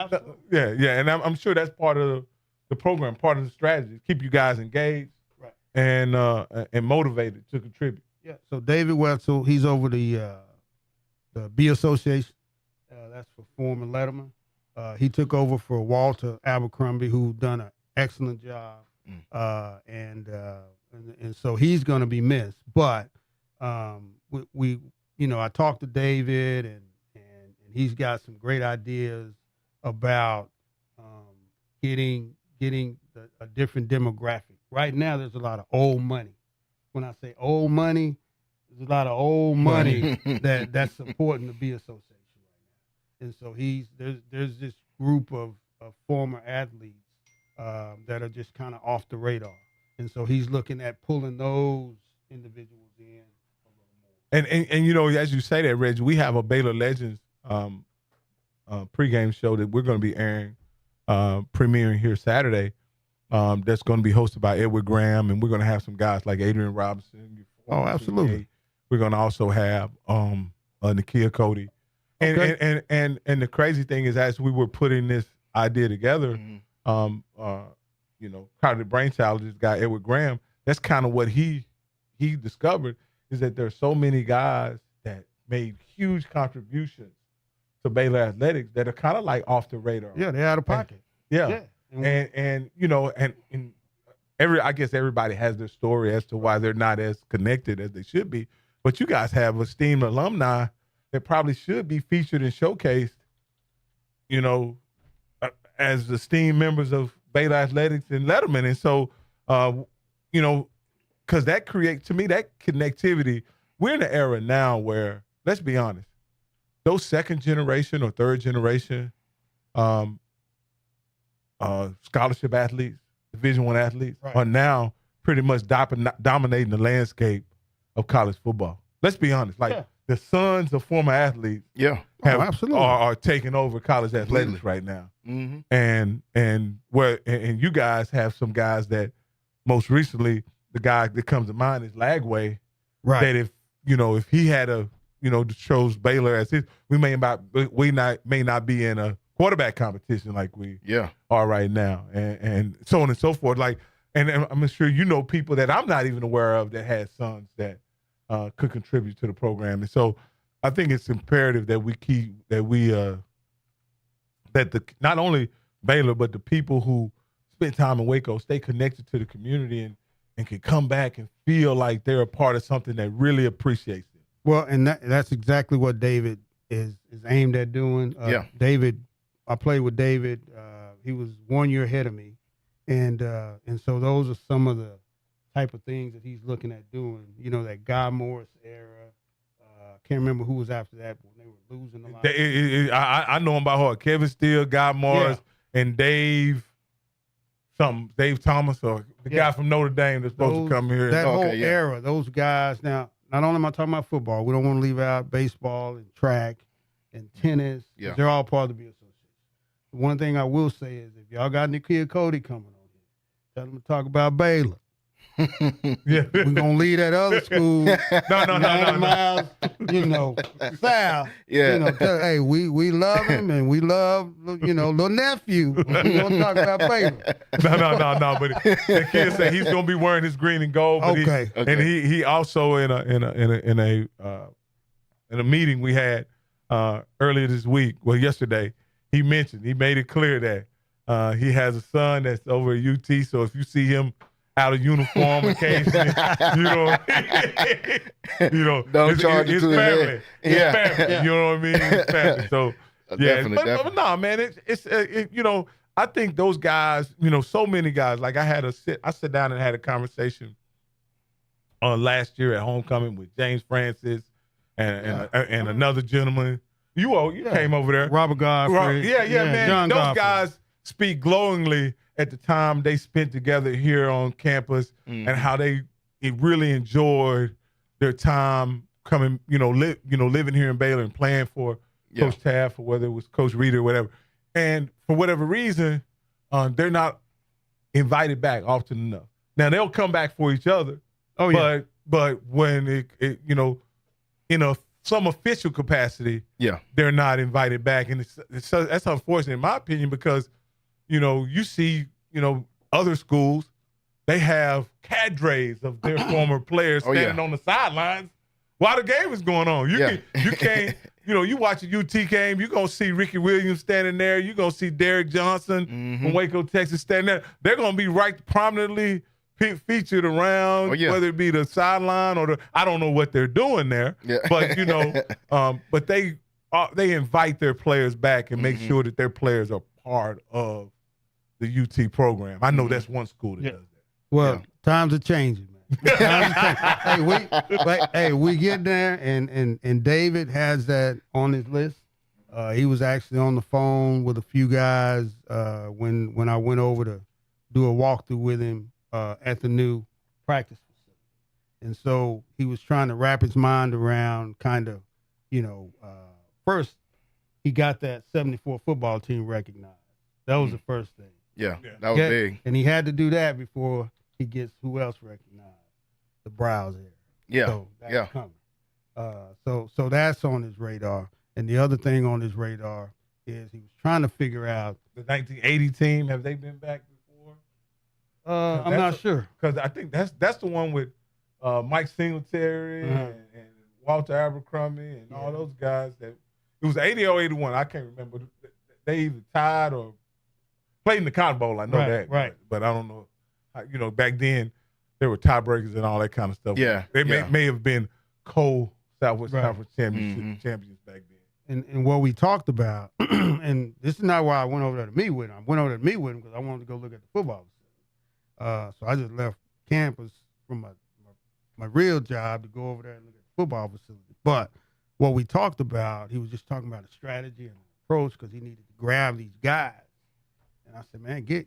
Absolutely. Yeah, and I'm sure that's part of the program, part of the strategy, keep you guys engaged, Right. and motivated to contribute. Yeah. So David Wetzel, he's over the B Association. That's for former Letterman. He took over for Walter Abercrombie, who done an excellent job, and so he's going to be missed. But we I talked to David, and he's got some great ideas about getting a different demographic. Right now, there's a lot of old money. When I say old money, there's a lot of old money that's supporting the B Association right now. And so there's this group of former athletes that are just kind of off the radar. And so he's looking at pulling those individuals in a little more. And as you say that, Reggie, we have a Baylor Legends pregame show that we're going to be airing, premiering here Saturday. That's going to be hosted by Edward Graham, and we're going to have some guys like Adrian Robinson. Oh, absolutely. We're going to also have Nakia Cody. And the crazy thing is, as we were putting this idea together, kind of the brainchild of this guy, Edward Graham, that's kind of what he discovered, is that there's so many guys that made huge contributions to Baylor athletics that are kind of like off the radar. Yeah, they're out of pocket. And I guess everybody has their story as to why they're not as connected as they should be. But you guys have esteemed alumni that probably should be featured and showcased, as esteemed members of Baylor athletics and Letterman. And so, because that creates, to me, that connectivity. We're in an era now where, let's be honest, those second generation or third generation scholarship athletes, Division I athletes, are now pretty much dominating the landscape of college football. Let's be honest. The sons of former athletes are taking over college athletics right now. Mm-hmm. And you guys have some guys that, most recently, the guy that comes to mind is Lagway. Right. That if he had chose Baylor as his, we may not be in a quarterback competition like we are right now, and so on and so forth. And I'm sure people that I'm not even aware of that had sons that could contribute to the program. And so I think it's imperative that not only Baylor, but the people who spend time in Waco stay connected to the community and can come back and feel like they're a part of something that really appreciates it. Well, and that's exactly what David is aimed at doing. David, I played with David. He was 1 year ahead of me, and so those are some of the type of things that he's looking at doing. That Guy Morris era. Can't remember who was after that when they were losing a lot. I know him by heart. Kevin Steele, Guy Morris, and Dave Thomas, or the guy from Notre Dame that's supposed to come here. That whole era, those guys. Now, not only am I talking about football, we don't want to leave out baseball and track and tennis. Yeah. They're all part of the association. One thing I will say is, if y'all got Nakia Cody coming on here, tell them to talk about Baylor. We're gonna leave that other school. No. Miles, south. Yeah. Hey, we love him and we love little nephew. We're gonna talk about Baylor. No. But the kid said he's gonna be wearing his green and gold. But okay. And he also in a meeting we had earlier this week, yesterday, he made it clear that he has a son that's over at UT. So if you see him out of uniform occasionally, don't charge it to his family. head. It's family. You know what I mean? It's family. So Definitely. But no, man, it's I think those guys, so many guys. Like I sat down and had a conversation last year at homecoming with James Francis and another gentleman. You came over there, Robert Godfrey. Man. John those Godfrey. guys speak glowingly at the time they spent together here on campus, and how they really enjoyed their time coming, living here in Baylor and playing for Coach Taft, or whether it was Coach Reed or whatever. And for whatever reason, they're not invited back often enough. Now they'll come back for each other. Oh yeah. But when it in a some official capacity, they're not invited back, and that's unfortunate in my opinion because, you see, other schools, they have cadres of their former players standing on the sidelines while the game is going on. You can't. You watch a UT game, you're going to see Ricky Williams standing there. You're going to see Derek Johnson from Waco, Texas standing there. They're going to be right prominently featured around, whether it be the sideline or I don't know what they're doing there. Yeah. But, but they invite their players back and make sure that their players are part of the UT program. I know that's one school that does that. Well, times are changing. We get there, and David has that on his list. He was actually on the phone with a few guys when I went over to do a walkthrough with him at the new practice facility. And so he was trying to wrap his mind around kind of, first he got that 74 football team recognized. That was the first thing. Yeah, that was big. And he had to do that before he gets who else recognized. The Browse area. Yeah. So that's coming. So that's on his radar. And the other thing on his radar is he was trying to figure out the 1980 team. Have they been back before? I'm not sure. Because I think that's the one with Mike Singletary and Walter Abercrombie and all those guys. That it was 80 or 81. I can't remember. They either tied or played in the Cotton Bowl. I know that. Right. But I don't know. Back then, there were tiebreakers and all that kind of stuff. Yeah. They may have been co-Southwest Conference champions back then. And what we talked about, and this is not why I went over there to meet with him. I went over there to meet with him because I wanted to go look at the football facility. So I just left campus from my real job to go over there and look at the football facility. But what we talked about, he was just talking about a strategy and an approach because he needed to grab these guys. And I said, man, get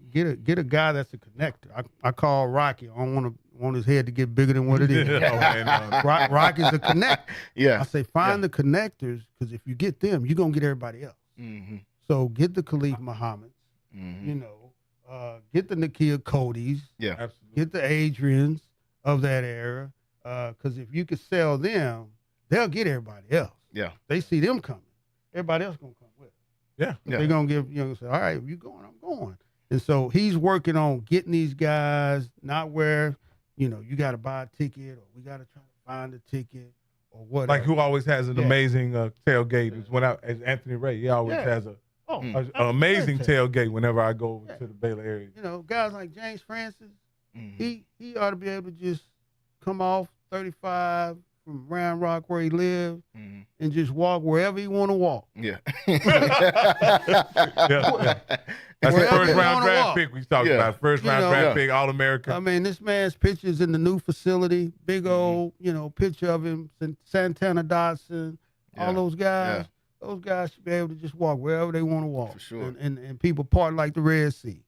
a guy that's a connector. I call Rocky. I don't want his head to get bigger than what it is. Rocky's a connector. Yeah. I say find the connectors because if you get them, you're gonna get everybody else. So get the Khalif Muhammad's, get the Nakia Cody's, get the Adrians of that era. Because if you could sell them, they'll get everybody else. Yeah. They see them coming. Everybody else gonna come with. Yeah. They're going to give, say, all right, if you going, I'm going. And so he's working on getting these guys, not where, you got to buy a ticket or we got to try to find a ticket or whatever. Like who always has an amazing tailgate as Anthony Ray. He always has an amazing tailgate whenever I go over to the Baylor area. Guys like James Francis, he ought to be able to just come off 35 from Round Rock where he lived and just walk wherever he want to walk. Yeah. That's the first round draft pick we talked about. First round draft pick, All-American. I mean, this man's picture's in the new facility. Big old, picture of him, Santana Dotson, all those guys. Yeah. Those guys should be able to just walk wherever they want to walk. For sure. And people part like the Red Sea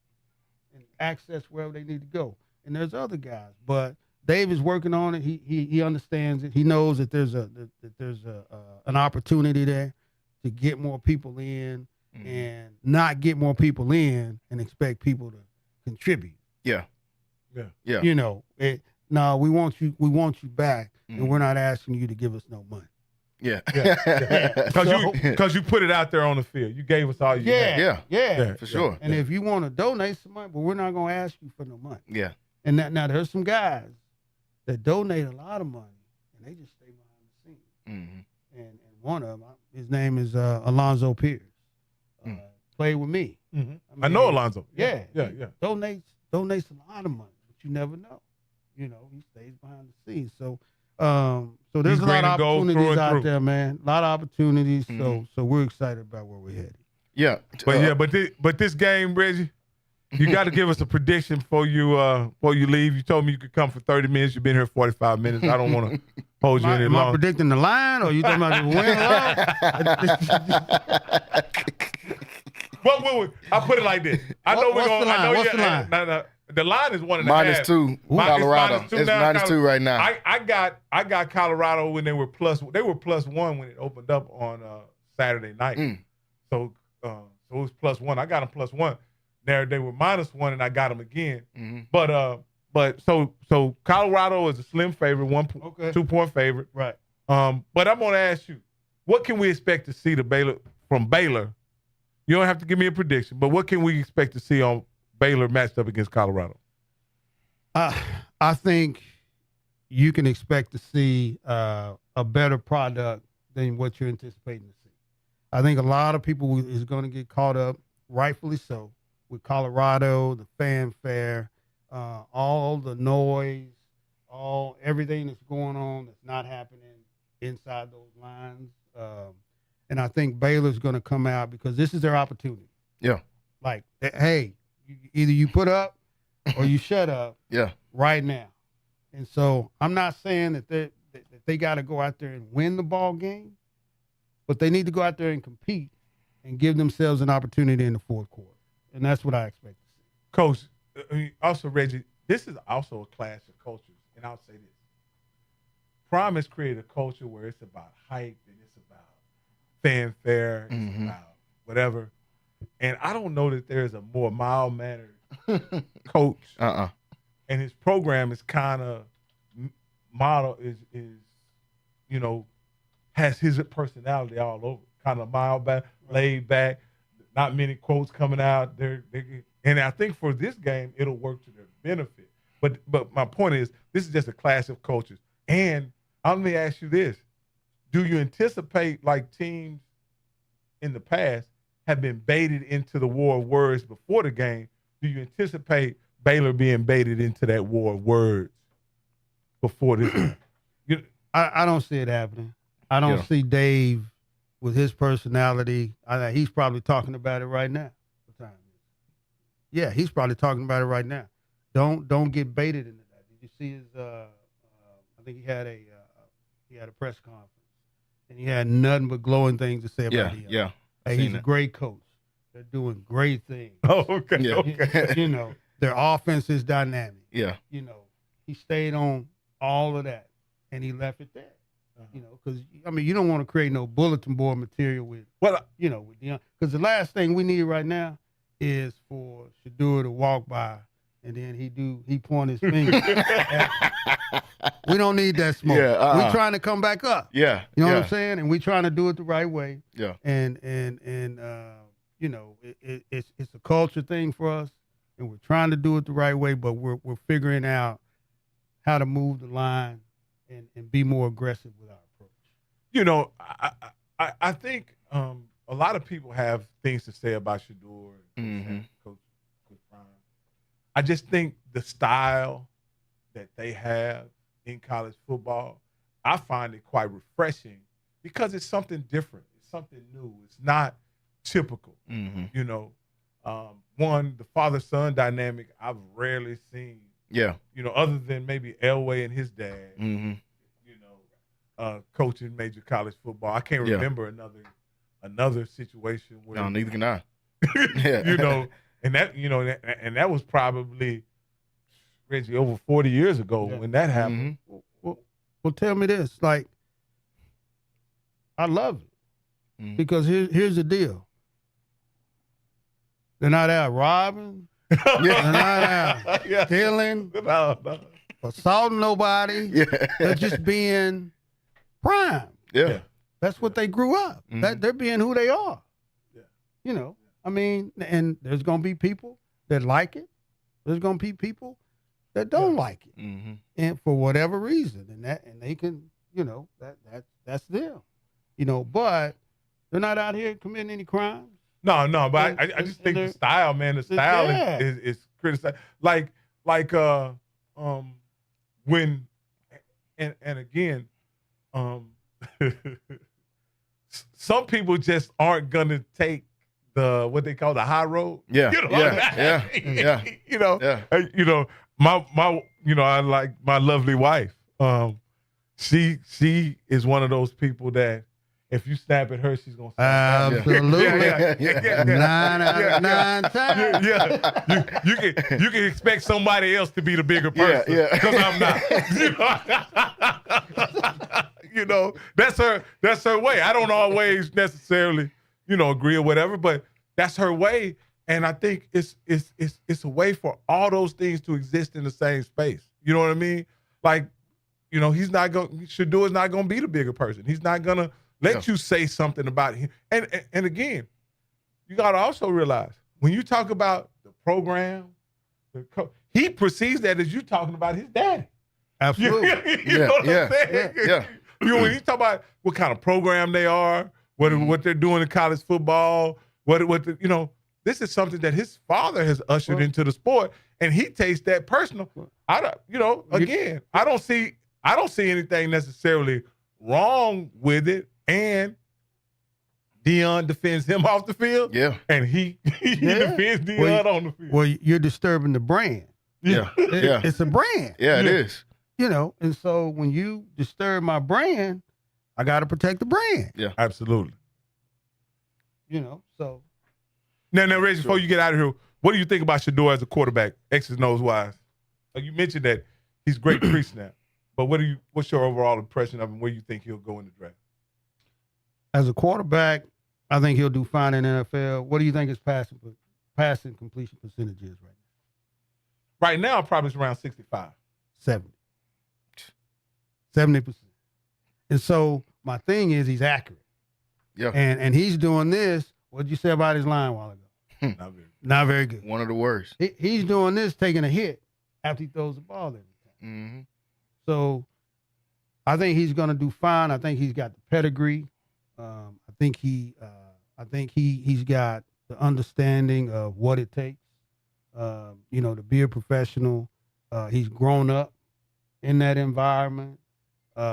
and access wherever they need to go. And there's other guys, but Dave is working on it. He understands it. He knows that there's an opportunity there to get more people in and not get more people in and expect people to contribute. Yeah. No, we want you back, and we're not asking you to give us no money. Yeah. Because you put it out there on the field. You gave us all you had. Yeah, for sure. And if you want to donate some money, but we're not going to ask you for no money. Yeah. And now there's some guys that donate a lot of money, and they just stay behind the scenes. And one of them, his name is Alonzo Pierce. Played with me. I know Alonzo. Yeah. Donates a lot of money, but you never know. He stays behind the scenes. So there's a lot of opportunities out there, man. A lot of opportunities. So we're excited about where we're headed. Yeah. But this game, Reggie, you got to give us a prediction before you leave. You told me you could come for 30 minutes. You've been here 45 minutes. I don't want to hold you any longer. Am I predicting the line, or you talking about the win or loss? I'll put it like this. I know we're going to. What's the line? No. The line is 1.5. -2. Colorado. It's -2 right now. I got Colorado when they were +1 when it opened up on Saturday night. So it was +1. I got them +1. There they were -1, and I got them again. But so Colorado is a slim favorite, 2-point favorite. Right. But I'm going to ask you, what can we expect to see from Baylor? You don't have to give me a prediction, but what can we expect to see on Baylor matched up against Colorado? I think you can expect to see a better product than what you're anticipating to see. I think a lot of people is going to get caught up, rightfully so, with Colorado, the fanfare, all the noise, everything that's going on that's not happening inside those lines. And I think Baylor's going to come out because this is their opportunity. Yeah. Like, hey, either you put up or you shut up. Yeah. Right now. And so I'm not saying that they got to go out there and win the ball game, but they need to go out there and compete and give themselves an opportunity in the fourth quarter. And that's what I expect to see. Coach, also, Reggie, this is also a clash of cultures. And I'll say this. Prime has created a culture where it's about hype and it's about fanfare, it's about whatever. And I don't know that there's a more mild-mannered coach. And his program is kind of model is has his personality all over. Kind of mild back, laid back, not many quotes coming out. And I think for this game it'll work to their benefit. But my point is, this is just a clash of cultures. And let me ask you this: do you anticipate, like teams in the past have been baited into the war of words before the game? Do you anticipate Baylor being baited into that war of words before this game? I don't see it happening. I don't see Dave with his personality. He's probably talking about it right now. What time is it? Yeah, he's probably talking about it right now. Don't get baited into that. Did you see his? I think he had a press conference, and he had nothing but glowing things to say about him. Yeah. Hey, he's a great coach. They're doing great things. Oh, okay. Yeah. Okay. Their offense is dynamic. Yeah. He stayed on all of that, and he left it there. Because you don't want to create no bulletin board material with Deion. Because the last thing we need right now is for Shedeur to walk by and then he point his finger. We don't need that smoke. Yeah, We're trying to come back up. Yeah. You know what I'm saying? And we're trying to do it the right way. Yeah. And it's a culture thing for us, and we're trying to do it the right way, but we're figuring out how to move the line and be more aggressive with our approach. I think a lot of people have things to say about Shedeur and Coach Prime. I just think the style that they have in college football, I find it quite refreshing because it's something different. It's something new. It's not typical. One, the father-son dynamic I've rarely seen. Yeah. Other than maybe Elway and his dad, coaching major college football. I can't remember another situation where. No, neither can I. And that was probably, Reggie, over 40 years ago when that happened. Well, tell me this, like, I love it because here's the deal. They're not out robbing. They're not out stealing, assaulting nobody. Yeah. They're just being Prime. Yeah. That's what they grew up. They're being who they are. Yeah. And there's going to be people that like it. There's going to be people that don't like it. And for whatever reason. And they can, that's them. But they're not out here committing any crimes. No, but I just think the style, man, is criticized. Like when and again, some people just aren't gonna take the what they call the high road. Yeah. I like my lovely wife. She is one of those people that if you snap at her, she's gonna snap. Absolutely. Yeah. 9 out of 9 times. You can expect somebody else to be the bigger person because I'm not. That's her way. I don't always necessarily, agree or whatever, but that's her way. And I think it's a way for all those things to exist in the same space. You know what I mean? Like, he's not going. Shador is not going to be the bigger person. He's not going to let you say something about him. And again, you got to also realize when you talk about the program, he perceives that as you talking about his daddy. Absolutely. you know what I'm saying? Yeah. When you talk about what kind of program they are, what they're doing in college football, this is something that his father has ushered into the sport, and he takes that personal. I don't see anything necessarily wrong with it, and Deion defends him off the field. Yeah. And he defends Deion on the field. Well, you're disturbing the brand. Yeah. It's a brand. Yeah, it is. And so when you disturb my brand, I got to protect the brand. Yeah. Absolutely. So. Now, Reggie, before you get out of here, what do you think about Shador as a quarterback, X's nose wise? You mentioned that he's great pre-snap, but what's your overall impression of him? Where you think he'll go in the draft? As a quarterback, I think he'll do fine in the NFL. What do you think his passing completion percentage is right now? Right now, probably it's around 65. 70%. And so my thing is he's accurate. Yeah. And he's doing this. What did you say about his line a while ago? Not very good. One of the worst. He's doing this, taking a hit after he throws the ball every time. Mm-hmm. So I think he's going to do fine. I think he's got the pedigree. I think he's got the understanding of what it takes, to be a professional. He's grown up in that environment.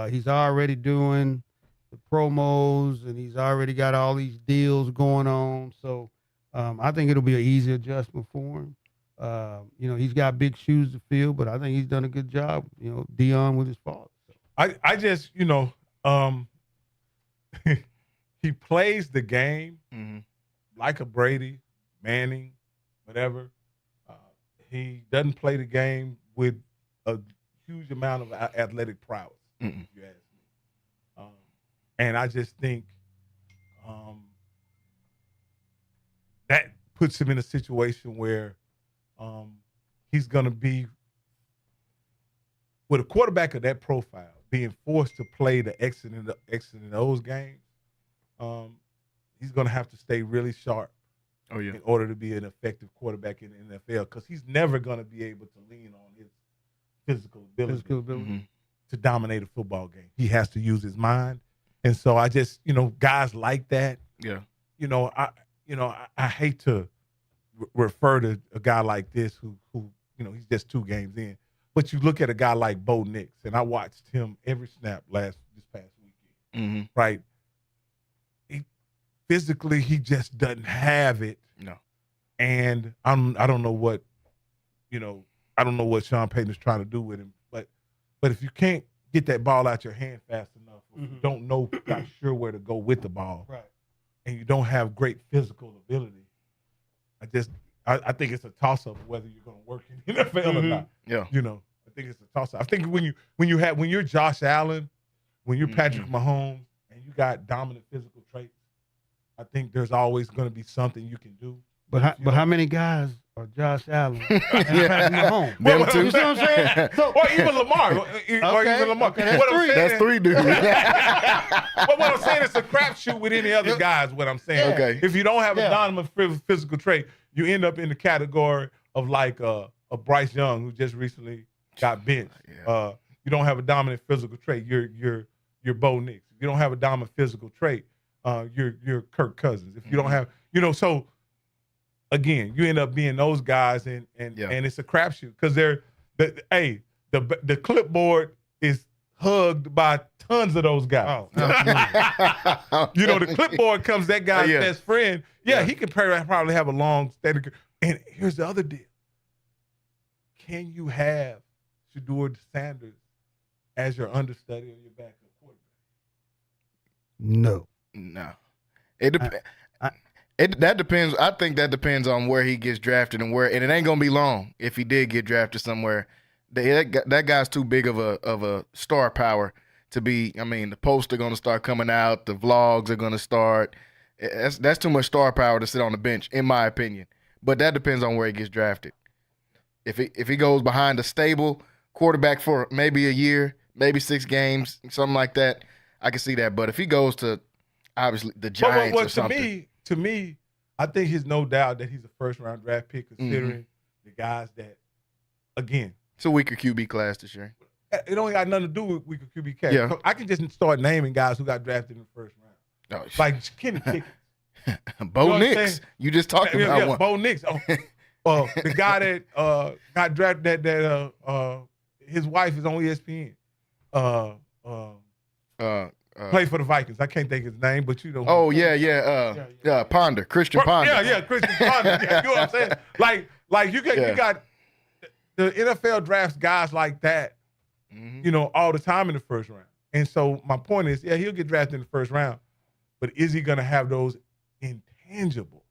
He's already doing the promos, and he's already got all these deals going on. So I think it'll be an easy adjustment for him. He's got big shoes to fill, but I think he's done a good job, Deion with his father. I just, he plays the game like a Brady, Manning, whatever. He doesn't play the game with a huge amount of athletic prowess, if you ask me. And I just think that puts him in a situation where he's going to be, with a quarterback of that profile, being forced to play the X and O's games, he's going to have to stay really sharp in order to be an effective quarterback in the NFL, because he's never going to be able to lean on his physical ability to dominate a football game. He has to use his mind. And so I just, guys like that. Yeah. I hate to refer to a guy like this who he's just 2 games in. But you look at a guy like Bo Nix, and I watched him every snap this past weekend. Right? Physically, he just doesn't have it. No. And I don't know what Sean Payton is trying to do with him. But if you can't get that ball out your hand fast enough, or you don't know, not sure where to go with the ball, right, and you don't have great physical ability, I think it's a toss-up whether you're going to work in the NFL or not. Yeah. I think it's a toss-up. I think when you're Josh Allen, when you're Patrick Mahomes, and you got dominant physical traits, I think there's always going to be something you can do. But how many guys are Josh Allen and Patrick Mahomes? Them two. You see what I'm saying? Or even Lamar. Okay, that's 3 dudes. But what I'm saying, it's a crapshoot with any other guys, what I'm saying. Yeah. Okay. If you don't have a dominant physical trait, you end up in the category of like a Bryce Young, who just recently got benched. Yeah. You don't have a dominant physical trait, you're Bo Nix. If you don't have a dominant physical trait, you're Kirk Cousins. If you don't have, so again, you end up being those guys, and it's a crapshoot, because the clipboard is hugged by tons of those guys. Oh, the clipboard comes that guy's best friend. Yeah, he can probably have a long, steady. And here's the other deal: can you have Shador Sanders as your understudy or your backup quarterback? No. It depends. That depends. I think that depends on where he gets drafted and it ain't gonna be long if he did get drafted somewhere. That guy's too big of a star power to be. I mean, the posts are gonna start coming out. The vlogs are gonna start. That's too much star power to sit on the bench, in my opinion. But that depends on where he gets drafted. If he goes behind a stable quarterback for maybe a year, maybe 6 games, something like that, I can see that. But if he goes to, obviously, the Giants or something. To me, I think it's no doubt that he's a first-round draft pick considering the guys that, again. It's a weaker QB class this year. It only got nothing to do with weaker QB class. Yeah. I can just start naming guys who got drafted in the first round. Oh, like Kenny Pickett. Bo Nix. You just talked about one. Bo Nix. The guy that got drafted that his wife is on ESPN. Played for the Vikings. I can't think of his name, but you know. Oh Ponder, Christian Ponder. Christian Ponder. You know what I'm saying? Like you got the NFL drafts guys like that, you know, all the time in the first round. And so my point is, he'll get drafted in the first round, but is he going to have those intangibles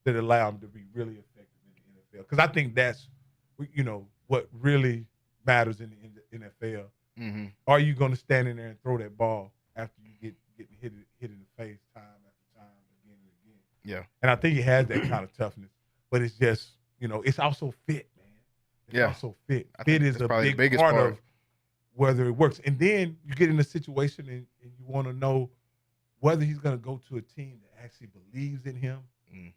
that allow him to be really effective in the NFL? Because I think that's, you know, what really matters in the NFL. Mm-hmm. Are you going to stand in there and throw that ball after you get hit in the face time after time, again and again? Yeah. And I think he has that kind of toughness, but it's just, you know, it's also fit, man. It's also fit. Fit is a big part of whether it works. And then you get in a situation and you want to know whether he's going to go to a team that actually believes in him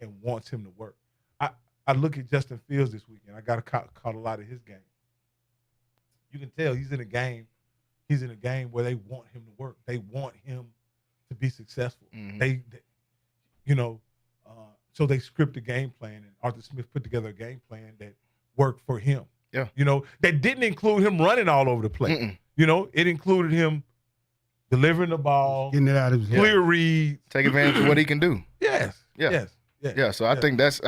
and wants him to work. I look at Justin Fields this weekend. I got caught a lot of his game. You can tell he's in a game. He's in a game where they want him to work. They want him to be successful. Mm-hmm. They you know, so they script a game plan, and Arthur Smith put together a game plan that worked for him. Yeah, you know, that didn't include him running all over the place. Mm-mm. You know, it included him delivering the ball, getting it out of his clear read, take advantage of what he can do. Yes. So I think that's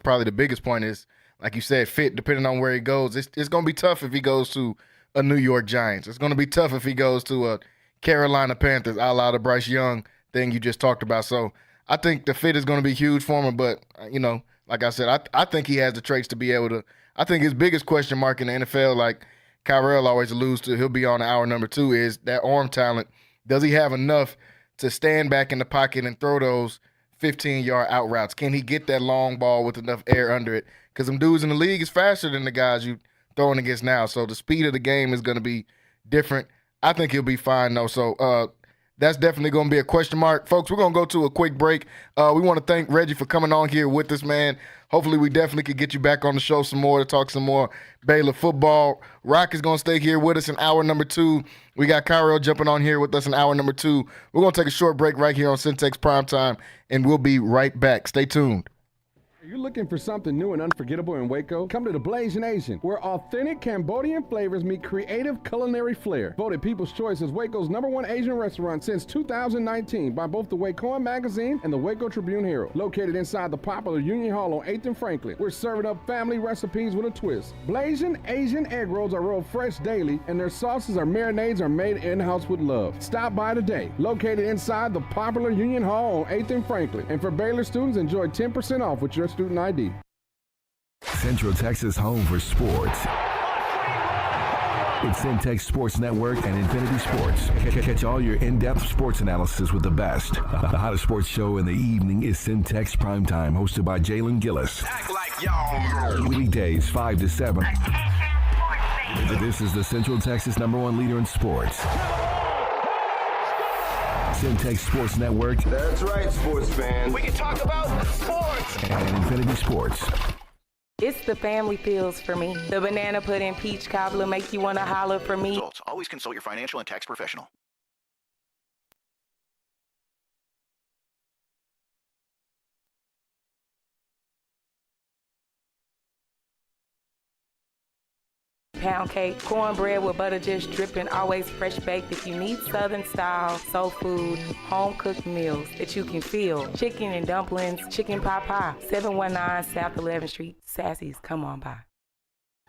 probably the biggest point is, like you said, fit. Depending on where he goes, it's going to be tough if he goes to a New York Giants. It's going to be tough if he goes to a Carolina Panthers, a la the Bryce Young thing you just talked about. So I think the fit is going to be huge for him. But, you know, like I said, I think he has the traits to be able to. I think his biggest question mark in the NFL, like Kyrell always alludes to, he'll be on hour number 2, is that arm talent. Does he have enough to stand back in the pocket and throw those 15-yard out routes? Can he get that long ball with enough air under it? Because them dudes in the league is faster than the guys you throwing against now. So the speed of the game is going to be different. I think he'll be fine, though. So that's definitely going to be a question mark. Folks, we're going to go to a quick break. We want to thank Reggie for coming on here with us, man. Hopefully we definitely could get you back on the show some more to talk some more Baylor football. Rock is going to stay here with us in hour number 2. We got Kyrell jumping on here with us in hour number 2. We're going to take a short break right here on Centex Primetime, and we'll be right back. Stay tuned. Are you looking for something new and unforgettable in Waco? Come to the Blazing Asian, where authentic Cambodian flavors meet creative culinary flair. Voted People's Choice as Waco's #1 Asian restaurant since 2019 by both the Wacoan Magazine and the Waco Tribune Herald. Located inside the popular Union Hall on 8th and Franklin, we're serving up family recipes with a twist. Blazing Asian egg rolls are rolled fresh daily, and their sauces or marinades are made in-house with love. Stop by today. Located inside the popular Union Hall on 8th and Franklin. And for Baylor students, enjoy 10% off with your student ID. Central Texas home for sports. It's Centex Sports Network and Infinity Sports. Catch all your in-depth sports analysis with the best. The hottest sports show in the evening is Centex Primetime, hosted by Jalen Gillis. Act like y'all. Weekdays 5 to 7. This is the Central Texas #1 leader in sports. Centex Sports Network. That's right, sports fans. We can talk about sports. And Infinity Sports. It's the family feels for me. The banana pudding peach cobbler make you want to holler for me. Results. Always consult your financial and tax professional. Pound cake, cornbread with butter just dripping, always fresh baked. If you need Southern style, soul food, home cooked meals that you can feel. Chicken and dumplings, chicken pot pie, 719 South 11th Street. Sassy's, come on by.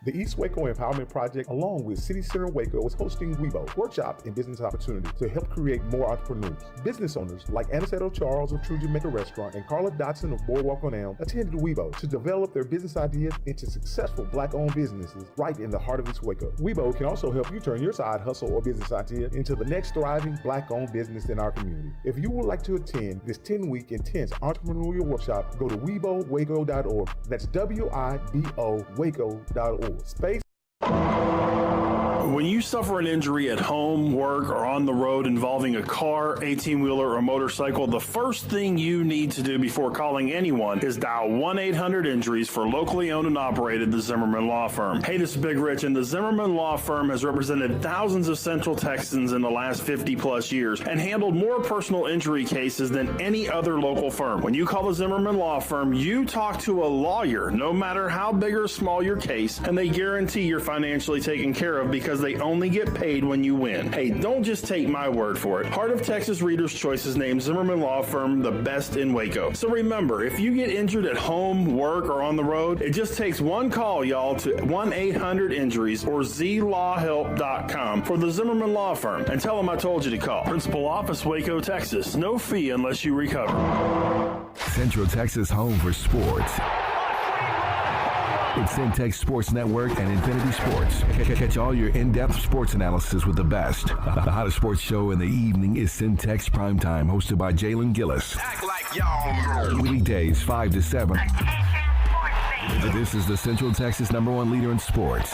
The East Waco Empowerment Project, along with City Center Waco, is hosting WeBo, Workshop and Business Opportunities to help create more entrepreneurs. Business owners like Aniceto Charles of True Jamaica Restaurant and Carla Dotson of Boardwalk on Elm attended WeBo to develop their business ideas into successful Black-owned businesses right in the heart of East Waco. WeBo can also help you turn your side hustle or business idea into the next thriving Black-owned business in our community. If you would like to attend this 10-week intense entrepreneurial workshop, go to WeBoWaco.org. That's WIBO Waco.org. Space. When you suffer an injury at home, work, or on the road involving a car, 18-wheeler, or motorcycle, the first thing you need to do before calling anyone is dial 1-800-INJURIES for locally owned and operated the Zimmerman Law Firm. Hey, this is Big Rich, and the Zimmerman Law Firm has represented thousands of Central Texans in the last 50-plus years and handled more personal injury cases than any other local firm. When you call the Zimmerman Law Firm, you talk to a lawyer, no matter how big or small your case, and they guarantee you're financially taken care of because they only get paid when you win. Hey, don't just take my word for it. Heart of Texas Readers' Choice has named Zimmerman Law Firm the best in Waco. So remember, if you get injured at home, work, or on the road, it just takes one call, y'all, to 1-800-INJURIES or zlawhelp.com for the Zimmerman Law Firm and tell them I told you to call. Principal Office, Waco, Texas. No fee unless you recover. Central Texas home for sports. It's Centex Sports Network and Infinity Sports. Catch all your in-depth sports analysis with the best. The hottest sports show in the evening is Centex Primetime, hosted by Jalen Gillis. Act like y'all. Weekdays 5 to 7. This is the Central Texas #1 leader in sports.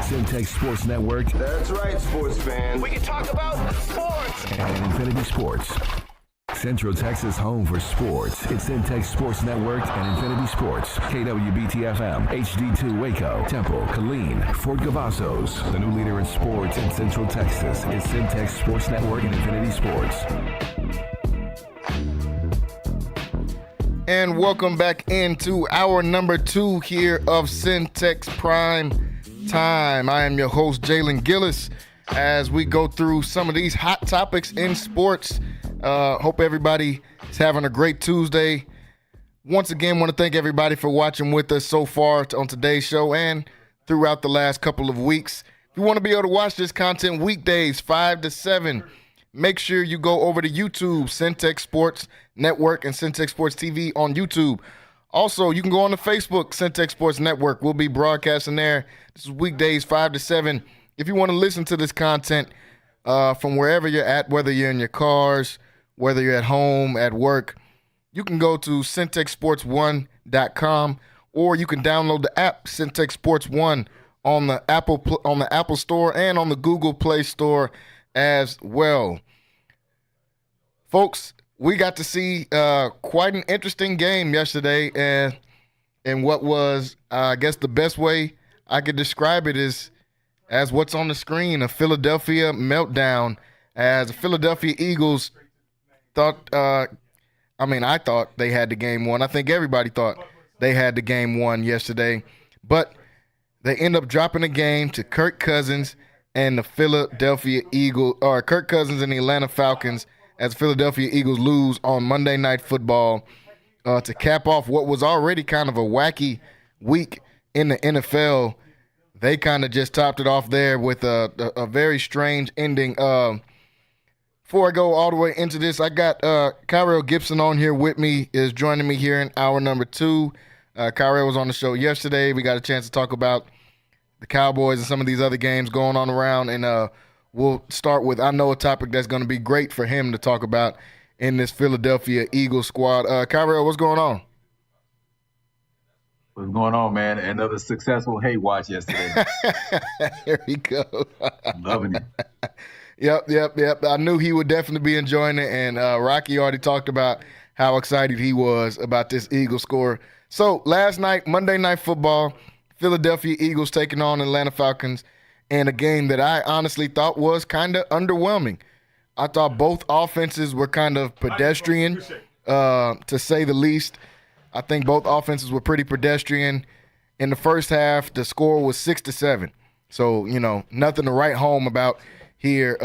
Centex Sports Network. That's right, sports fans. We can talk about sports. And Infinity Sports. Central Texas home for sports. It's Centex Sports Network and Infinity Sports. KWBT-FM, HD2 Waco, Temple, Killeen, Fort Cavazos. The new leader in sports in Central Texas is Centex Sports Network and Infinity Sports. And welcome back into hour number 2 here of Centex Prime Time. I am your host, Jalen Gillis, as we go through some of these hot topics in sports. Hope everybody is having a great Tuesday. Once again, want to thank everybody for watching with us so far on today's show and throughout the last couple of weeks. If you want to be able to watch this content weekdays 5 to 7, make sure you go over to YouTube, Centex Sports Network and Centex Sports TV on YouTube. Also, you can go on to Facebook, Centex Sports Network. We'll be broadcasting there. This is weekdays 5 to 7. If you want to listen to this content from wherever you're at, whether you're in your cars, whether you're at home, at work, you can go to CentexSports1.com, or you can download the app Centex Sports One on the Apple Store and on the Google Play Store as well. Folks, we got to see quite an interesting game yesterday, and what was, I guess, the best way I could describe it is as what's on the screen, a Philadelphia meltdown, as the Philadelphia Eagles I thought they had the game won. I think everybody thought they had the game won yesterday. But they end up dropping the game to Kirk Cousins and the Philadelphia Eagles, or Kirk Cousins and the Atlanta Falcons, as Philadelphia Eagles lose on Monday Night Football to cap off what was already kind of a wacky week in the NFL. They kind of just topped it off there with a very strange ending. Before I go all the way into this, I got Kyrell Gibson on here with me, is joining me here in hour number 2. Kyrell was on the show yesterday. We got a chance to talk about the Cowboys and some of these other games going on around, and we'll start with, I know, a topic that's going to be great for him to talk about in this Philadelphia Eagles squad. Kyrell, what's going on? What's going on, man? Another successful hate watch yesterday. Here we go. Loving it. Yep. I knew he would definitely be enjoying it, and Rocky already talked about how excited he was about this Eagles score. So last night, Monday Night Football, Philadelphia Eagles taking on Atlanta Falcons, and a game that I honestly thought was kind of underwhelming. I thought both offenses were kind of pedestrian, to say the least. I think both offenses were pretty pedestrian. In the first half, the score was 6-7. So, nothing to write home about here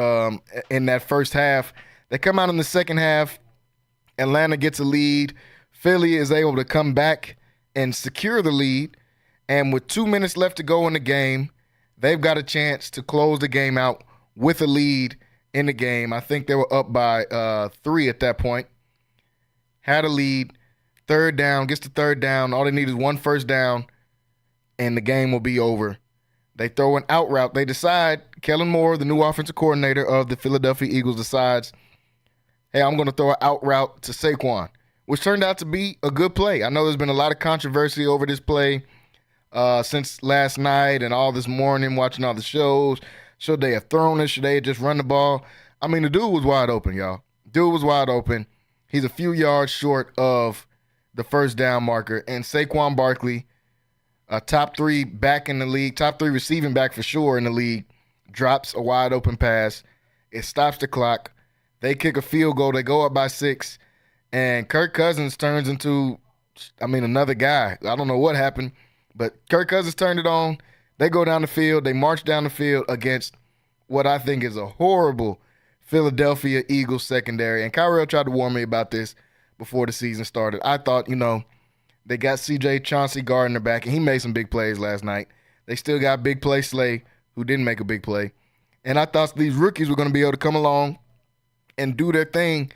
in that first half. They come out in the second half. Atlanta gets a lead. Philly is able to come back and secure the lead. And with 2 minutes left to go in the game, they've got a chance to close the game out with a lead in the game. I think they were up by 3 at that point. Had a lead. Third down, gets to third down. All they need is one first down, and the game will be over. They throw an out route. They decide, Kellen Moore, the new offensive coordinator of the Philadelphia Eagles, decides, hey, I'm going to throw an out route to Saquon, which turned out to be a good play. I know there's been a lot of controversy over this play. since last night and all this morning, watching all the shows. Should they have thrown it? Should they have just run the ball? I mean, the dude was wide open, y'all. Dude was wide open. He's a few yards short of the first down marker. And Saquon Barkley, a top 3 back in the league, top 3 receiving back for sure in the league, drops a wide open pass. It stops the clock. They kick a field goal. They go up by 6. And Kirk Cousins turns into, another guy. I don't know what happened, but Kirk Cousins turned it on. They go down the field. They march down the field against what I think is a horrible Philadelphia Eagles secondary. And Kyrell tried to warn me about this before the season started. I thought, they got C.J. Chauncey Gardner back, and he made some big plays last night. They still got big play Slay, who didn't make a big play. And I thought these rookies were going to be able to come along and do their thing.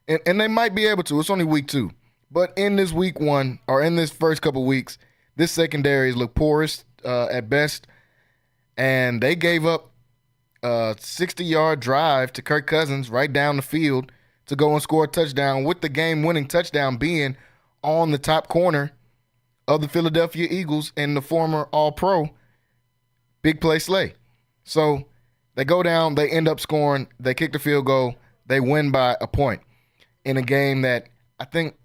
And they might be able to. It's only week 2. But in this week 1, or in this first couple weeks, this secondary has looked porous at best. And they gave up a 60-yard drive to Kirk Cousins right down the field to go and score a touchdown, with the game-winning touchdown being on the top corner of the Philadelphia Eagles and the former All-Pro, Big Play Slay. So they go down, they end up scoring, they kick the field goal, they win by a point in a game that I think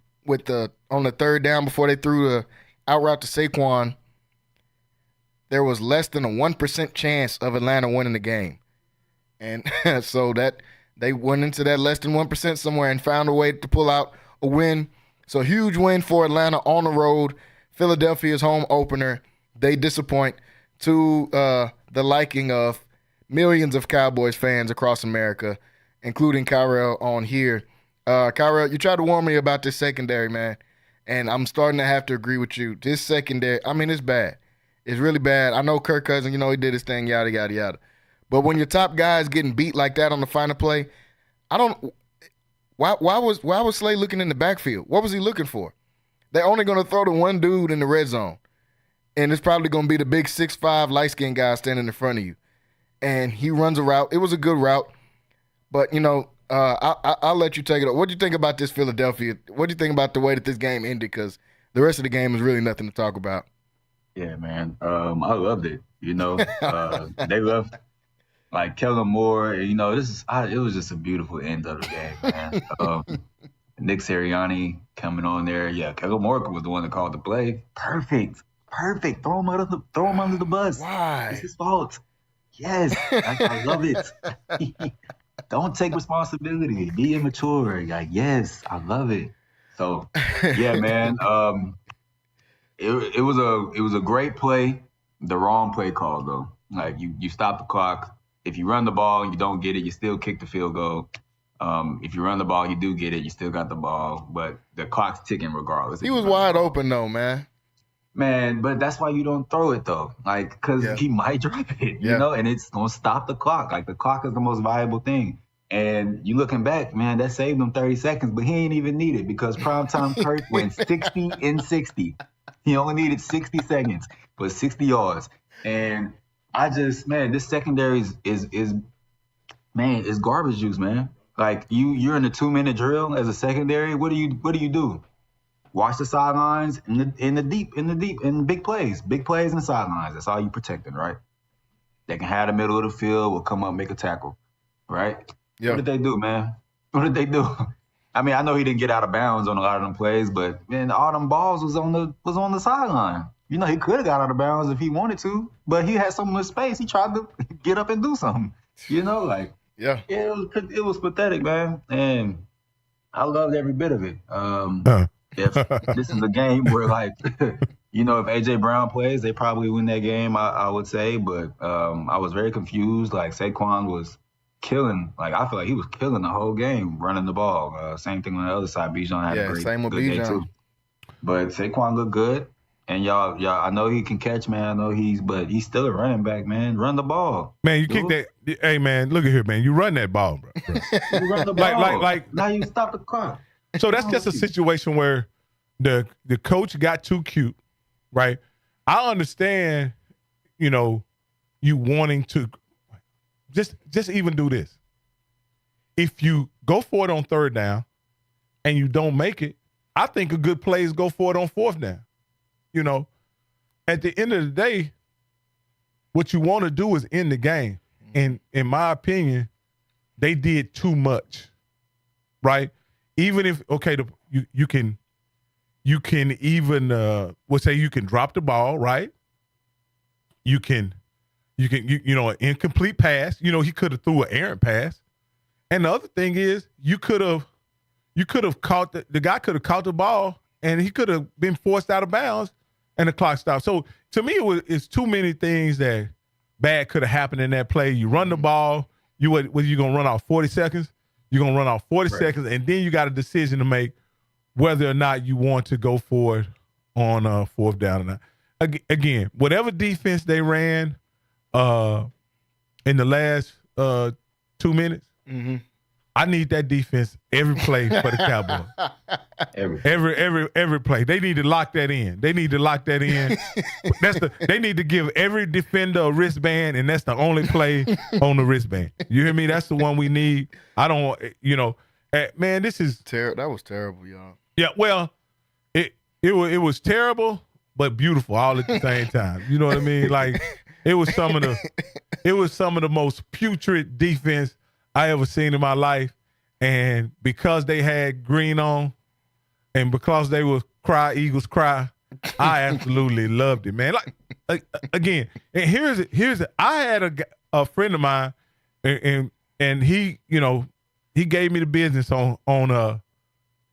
on the third down before they threw the out route to Saquon, there was less than a 1% chance of Atlanta winning the game. And so that they went into that less than 1% somewhere and found a way to pull out a win. So huge win for Atlanta on the road. Philadelphia's home opener. They disappoint to the liking of millions of Cowboys fans across America, including Kyrell on here. Kyrell, you tried to warn me about this secondary, man, and I'm starting to have to agree with you. This secondary, it's bad. It's really bad. I know Kirk Cousins, he did his thing, yada, yada, yada. But when your top guy is getting beat like that on the final play, why was Slay looking in the backfield? What was he looking for? They're only going to throw to one dude in the red zone, and it's probably going to be the big 6'5", light-skinned guy standing in front of you. And he runs a route. It was a good route, but, I'll let you take it. What do you think about this Philadelphia? What do you think about the way that this game ended? Because the rest of the game is really nothing to talk about. Yeah, man. I loved it. They loved Kellen Moore. It was just a beautiful end of the game, man. Nick Sirianni coming on there. Yeah, Kellen Moore was the one that called the play. Perfect. Throw him under the bus. Why? It's his fault. Yes, I love it. Don't take responsibility. Be immature. Yes, I love it. So, yeah, man. It was a great play. The wrong play call though. You stop the clock. If you run the ball and you don't get it, you still kick the field goal. If you run the ball, you do get it. You still got the ball, but the clock's ticking regardless. He was wide open though, man. Man, but that's why you don't throw it though. Because he might drop it, you know, and it's gonna stop the clock. The clock is the most valuable thing. And you looking back, man, that saved him 30 seconds, but he ain't even need it because Primetime Kirk went 60 and 60. He only needed 60 seconds, but 60 yards. And this secondary is garbage juice, man. You're in a 2-minute drill as a secondary. What do you do? Watch the sidelines in big plays and sidelines. That's all you protecting, right? They can have the middle of the field. Will come up, make a tackle, right? Yeah. What did they do, man? What did they do? I know he didn't get out of bounds on a lot of them plays, but man, all them balls was on the sideline. He could have got out of bounds if he wanted to, but he had so much space. He tried to get up and do something. Yeah, it was pathetic, man, and I loved every bit of it. If this is a game where, if A.J. Brown plays, they probably win that game, I would say. But I was very confused. Saquon was killing. I feel like he was killing the whole game running the ball. Same thing on the other side. Bijan had a great good day too. But Saquon looked good. And y'all, I know he can catch, man. I know but he's still a running back, man. Run the ball. Man, you kick that. Hey, man, look at here, man. You run that ball, bro. You run the ball. Now you stop the clock. So that's just a situation where the coach got too cute, right? I understand, you wanting to just even do this. If you go for it on third down and you don't make it, I think a good play is go for it on fourth down. at the end of the day, what you want to do is end the game. And in my opinion, they did too much, right? Even if, okay, you can even, we'll say you can drop the ball, right? You know, an incomplete pass. You know, he could have threw an errant pass. And the other thing is, you could have caught the guy could have caught the ball and he could have been forced out of bounds and the clock stopped. So to me, it's too many things that bad could have happened in that play. You run the ball, you gonna run off 40 seconds? You're gonna run off 40 seconds, and then you got a decision to make whether or not you want to go for it on fourth down or not. Again, whatever defense they ran in the last 2 minutes, I need that defense every play for the Cowboys. Every play. They need to lock that in. They need to give every defender a wristband, and that's the only play on the wristband. You hear me? That's the one we need. I don't, man, this is terrible. That was terrible, y'all. Yeah, well, it was terrible, but beautiful all at the same time. You know what I mean? Like it was some of the most putrid defense I ever seen in my life. And because they had green on and because they was cry Eagles cry, I absolutely loved it, man. Like again, and here's I had a friend of mine and he, he gave me the business on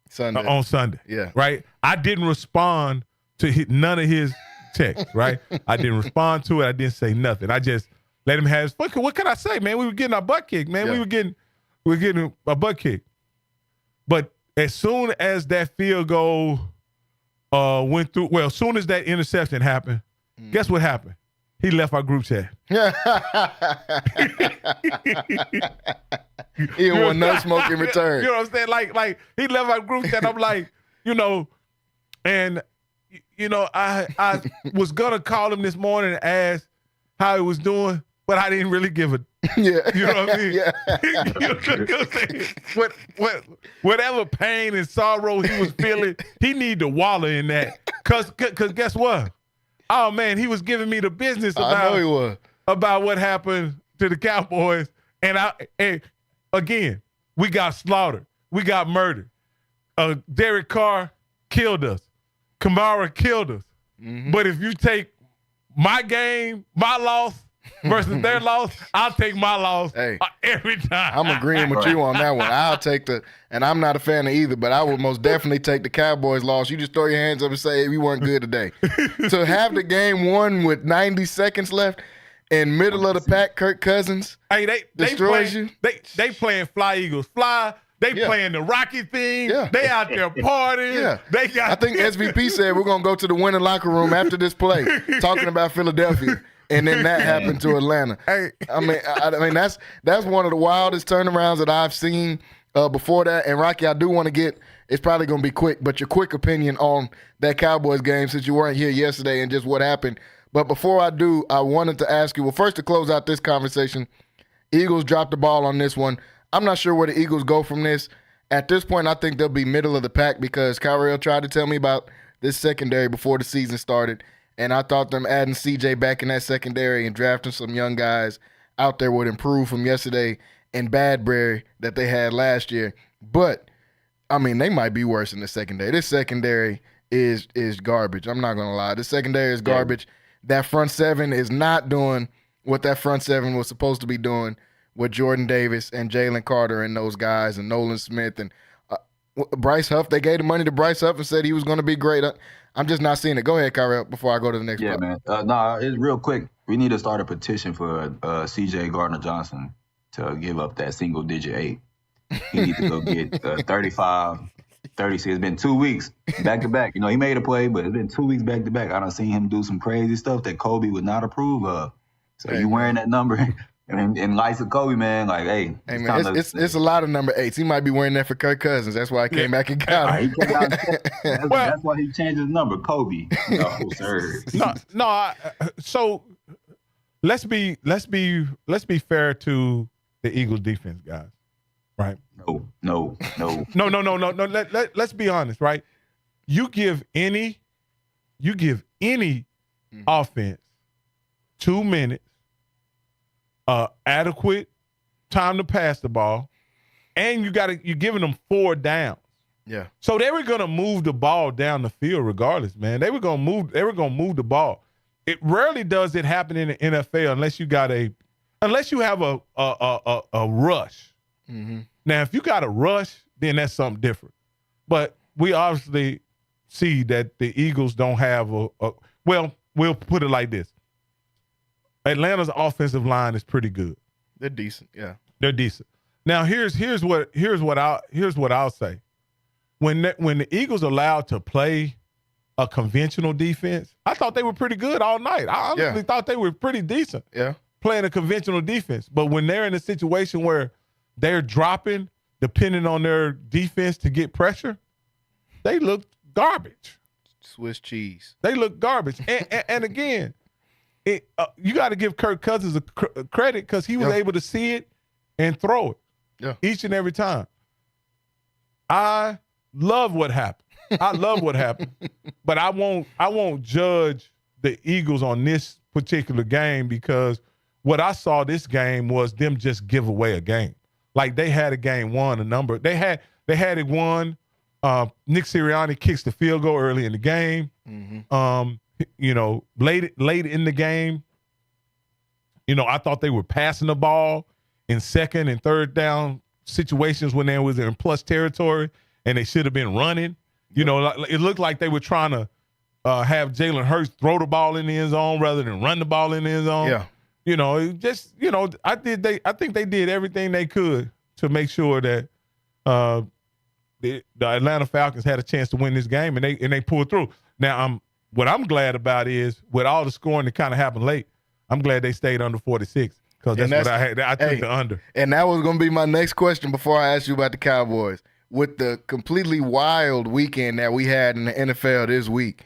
Sunday. On Sunday. Yeah. Right? I didn't respond to none of his texts, right? I didn't respond to it. I didn't say nothing. I just let him have his fun. What can I say, man? We were getting our butt kicked, man. Yeah. We were getting a butt kick. But as soon as that field goal went through, well, as soon as that interception happened, guess what happened? He left our group chat. He didn't want no smoke in return. You know what I'm saying? Like he left our group chat. I'm like, and I was gonna call him this morning and ask how he was doing, but I didn't really give a. Yeah. You know what I mean? Yeah. Whatever pain and sorrow he was feeling, he need to wallow in that. Cause guess what? Oh man, he was giving me the business about what happened to the Cowboys, and again, we got slaughtered, we got murdered. Derek Carr killed us, Kamara killed us. Mm-hmm. But if you take my game, my loss versus their loss, I'll take my loss every time. I'm agreeing with you on that one. I'll take and I'm not a fan of either, but I would most definitely take the Cowboys loss. You just throw your hands up and say, hey, we weren't good today. To have the game won with 90 seconds left in middle of the pack, Kirk Cousins destroys you. They playing Fly Eagles Fly. They playing the Rocky thing. Yeah. They out there partying. Yeah. I think SVP said we're going to go to the winning locker room after this play, talking about Philadelphia. And then that happened to Atlanta. I mean that's one of the wildest turnarounds that I've seen before that. And Rocky, I do want to get, it's probably going to be quick, but your quick opinion on that Cowboys game since you weren't here yesterday and just what happened. But before I do, I wanted to ask you, well, first to close out this conversation, Eagles dropped the ball on this one. I'm not sure where the Eagles go from this. At this point, I think they'll be middle of the pack because Kyrell tried to tell me about this secondary before the season started. And I thought them adding CJ back in that secondary and drafting some young guys out there would improve from yesterday and Badbury that they had last year. But, I mean, they might be worse in the secondary. This secondary is garbage. I'm not going to lie. This secondary is garbage. That front seven is not doing what that front seven was supposed to be doing with Jordan Davis and Jalen Carter and those guys and Nolan Smith and Bryce Huff. They gave the money to Bryce Huff and said he was going to be great. I'm just not seeing it. Go ahead, Kyrell, before I go to the next part. Man. It's real quick. We need to start a petition for C.J. Gardner-Johnson to give up that single-digit 8. He needs to go get 35, 36. It's been 2 weeks back-to-back. He made a play, but it's been 2 weeks back-to-back. I done seen him do some crazy stuff that Kobe would not approve of. So you wearing that number in lights of Kobe, man, like, hey. Hey, man, it's a lot of number 8s. He might be wearing that for Kirk Cousins. That's why I came back and got him. That's why he changed his number, Kobe. No, sir. So let's be fair to the Eagles defense, guys. Right? No. Let's be honest, right? You give any offense, 2 minutes, adequate time to pass the ball, and you're giving them 4 downs. Yeah. So they were gonna move the ball down the field regardless, man. They were gonna move the ball. It rarely does it happen in the NFL unless you have a rush. Mm-hmm. Now, if you got a rush, then that's something different. But we obviously see that the Eagles don't have well, we'll put it like this. Atlanta's offensive line is pretty good. They're decent, yeah. They're decent. Now, here's what I'll say. When the Eagles allowed to play a conventional defense, I thought they were pretty good all night. I honestly thought they were pretty decent. Yeah. Playing a conventional defense. But when they're in a situation where they're dropping, depending on their defense to get pressure, they look garbage. Swiss cheese. They look garbage. And again, you got to give Kirk Cousins a credit because he was able to see it and throw it each and every time. I love what happened. But I won't judge the Eagles on this particular game because what I saw this game was them just give away a game. Like they had a game won a number. They had it won. Nick Sirianni kicks the field goal early in the game. Mm-hmm. Late in the game, I thought they were passing the ball in second and third down situations when they was in plus territory and they should have been running. It looked like they were trying to have Jalen Hurts throw the ball in the end zone rather than run the ball in the end zone. Yeah. I think they did everything they could to make sure that the Atlanta Falcons had a chance to win this game, and they pulled through. Now, what I'm glad about is with all the scoring that kind of happened late, I'm glad they stayed under 46 because that's what I had. I took the under. And that was going to be my next question before I asked you about the Cowboys. With the completely wild weekend that we had in the NFL this week,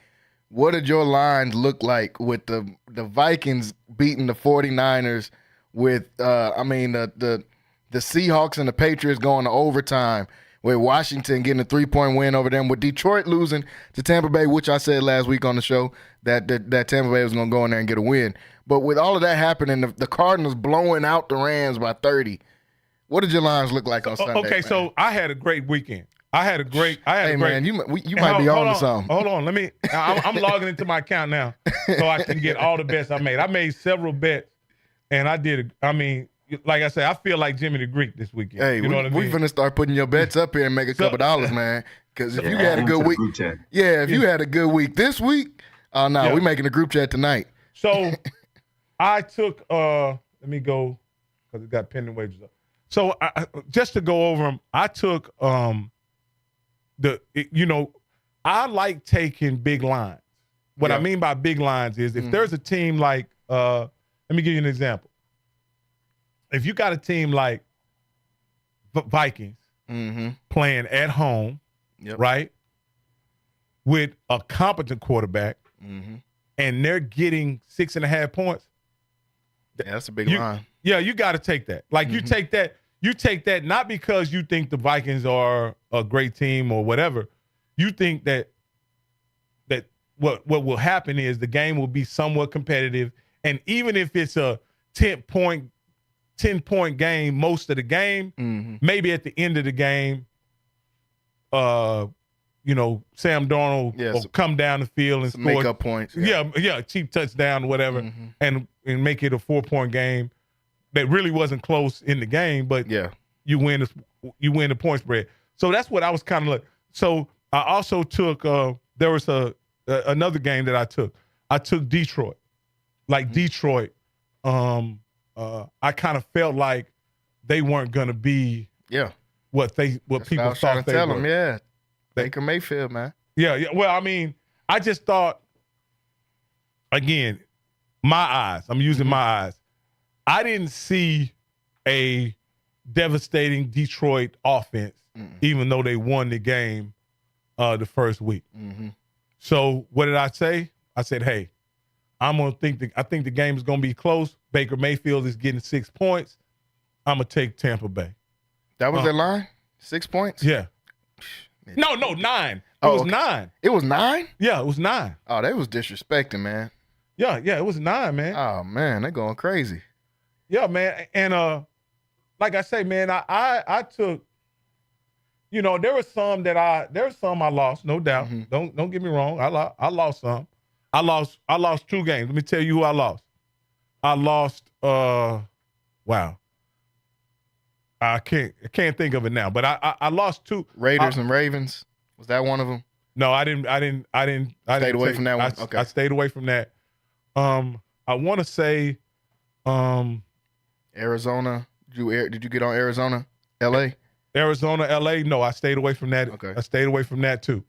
what did your lines look like with the Vikings beating the 49ers with, the Seahawks and the Patriots going to overtime, with Washington getting a 3-point win over them, with Detroit losing to Tampa Bay, which I said last week on the show that Tampa Bay was going to go in there and get a win. But with all of that happening, the Cardinals blowing out the Rams by 30, what did your lines look like on Sunday? Okay, so I had a great weekend. Man, you might be on to something. Hold on, I'm logging into my account now so I can get all the bets I made. I made several bets, and like I said, I feel like Jimmy the Greek this weekend. Hey, you know what I mean? We're finna start putting your bets up here and make a couple dollars, man. Because if you had a good week, you had a good week this week, we're making a group chat tonight. So I took, let me go, because it got pending wages up. So just to go over them, I took I like taking big lines. What I mean by big lines is if there's a team like, let me give you an example. If you got a team like Vikings playing at home, right, with a competent quarterback, and they're getting 6.5 points. Yeah, that's a big line. Yeah, you got to take that. Like you take that not because you think the Vikings are a great team or whatever. You think that what will happen is the game will be somewhat competitive, and even if it's a 10-point game most of the game, maybe at the end of the game, Sam Darnold will come down the field and score make-up points. Yeah, cheap touchdown or whatever, and make it a 4-point game that really wasn't close in the game, but you win the point spread. So that's what I was kind of like. So I also took there was another game that I took. I took Detroit. Like Detroit, I kind of felt like they weren't going to be what people thought they were. Them, Baker Mayfield, man. Yeah. Well, I just thought, again, my eyes. I'm using my eyes. I didn't see a devastating Detroit offense, even though they won the game the first week. So what did I say? I said, hey, I think the game is going to be close. Baker Mayfield is getting 6 points. I'm going to take Tampa Bay. That was their line? 6 points? Yeah. No, 9. It was 9. It was 9? Yeah, it was 9. Oh, they was disrespecting, man. Yeah, it was 9, man. Oh man, they're going crazy. Yeah, man. And like I say, man, I took, there were some I lost, no doubt. Mm-hmm. Don't get me wrong. I lost some. I lost 2 games. Let me tell you who I lost. I lost wow. I can't think of it now, but I lost 2 Raiders and Ravens. Was that one of them? No, I didn't Stayed away from that one. Okay. I stayed away from that. I want to say Arizona. Did you get on Arizona? LA? Arizona, LA. No, I stayed away from that. Okay. I stayed away from that too.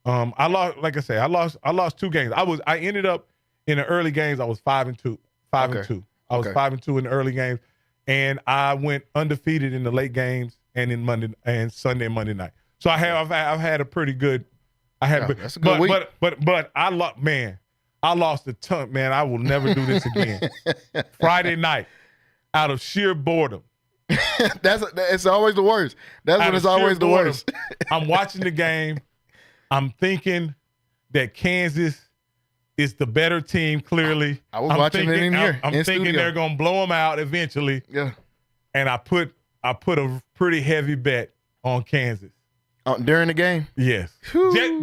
I lost, like I say, I lost 2 games. I ended up in the early games, I was 5-2. 5-2. I was 5-2 in the early games. And I went undefeated in the late games and in Sunday and Monday night. So I've had a pretty good. That's a good week. But I lost a ton, man. I will never do this again. Friday night, out of sheer boredom. It's always the worst. That's when it's always the worst. I'm watching the game. I'm thinking that Kansas is the better team. Clearly, I was watching it in here. I'm thinking they're gonna blow them out eventually. Yeah. And I put a pretty heavy bet on Kansas. During the game? Yes.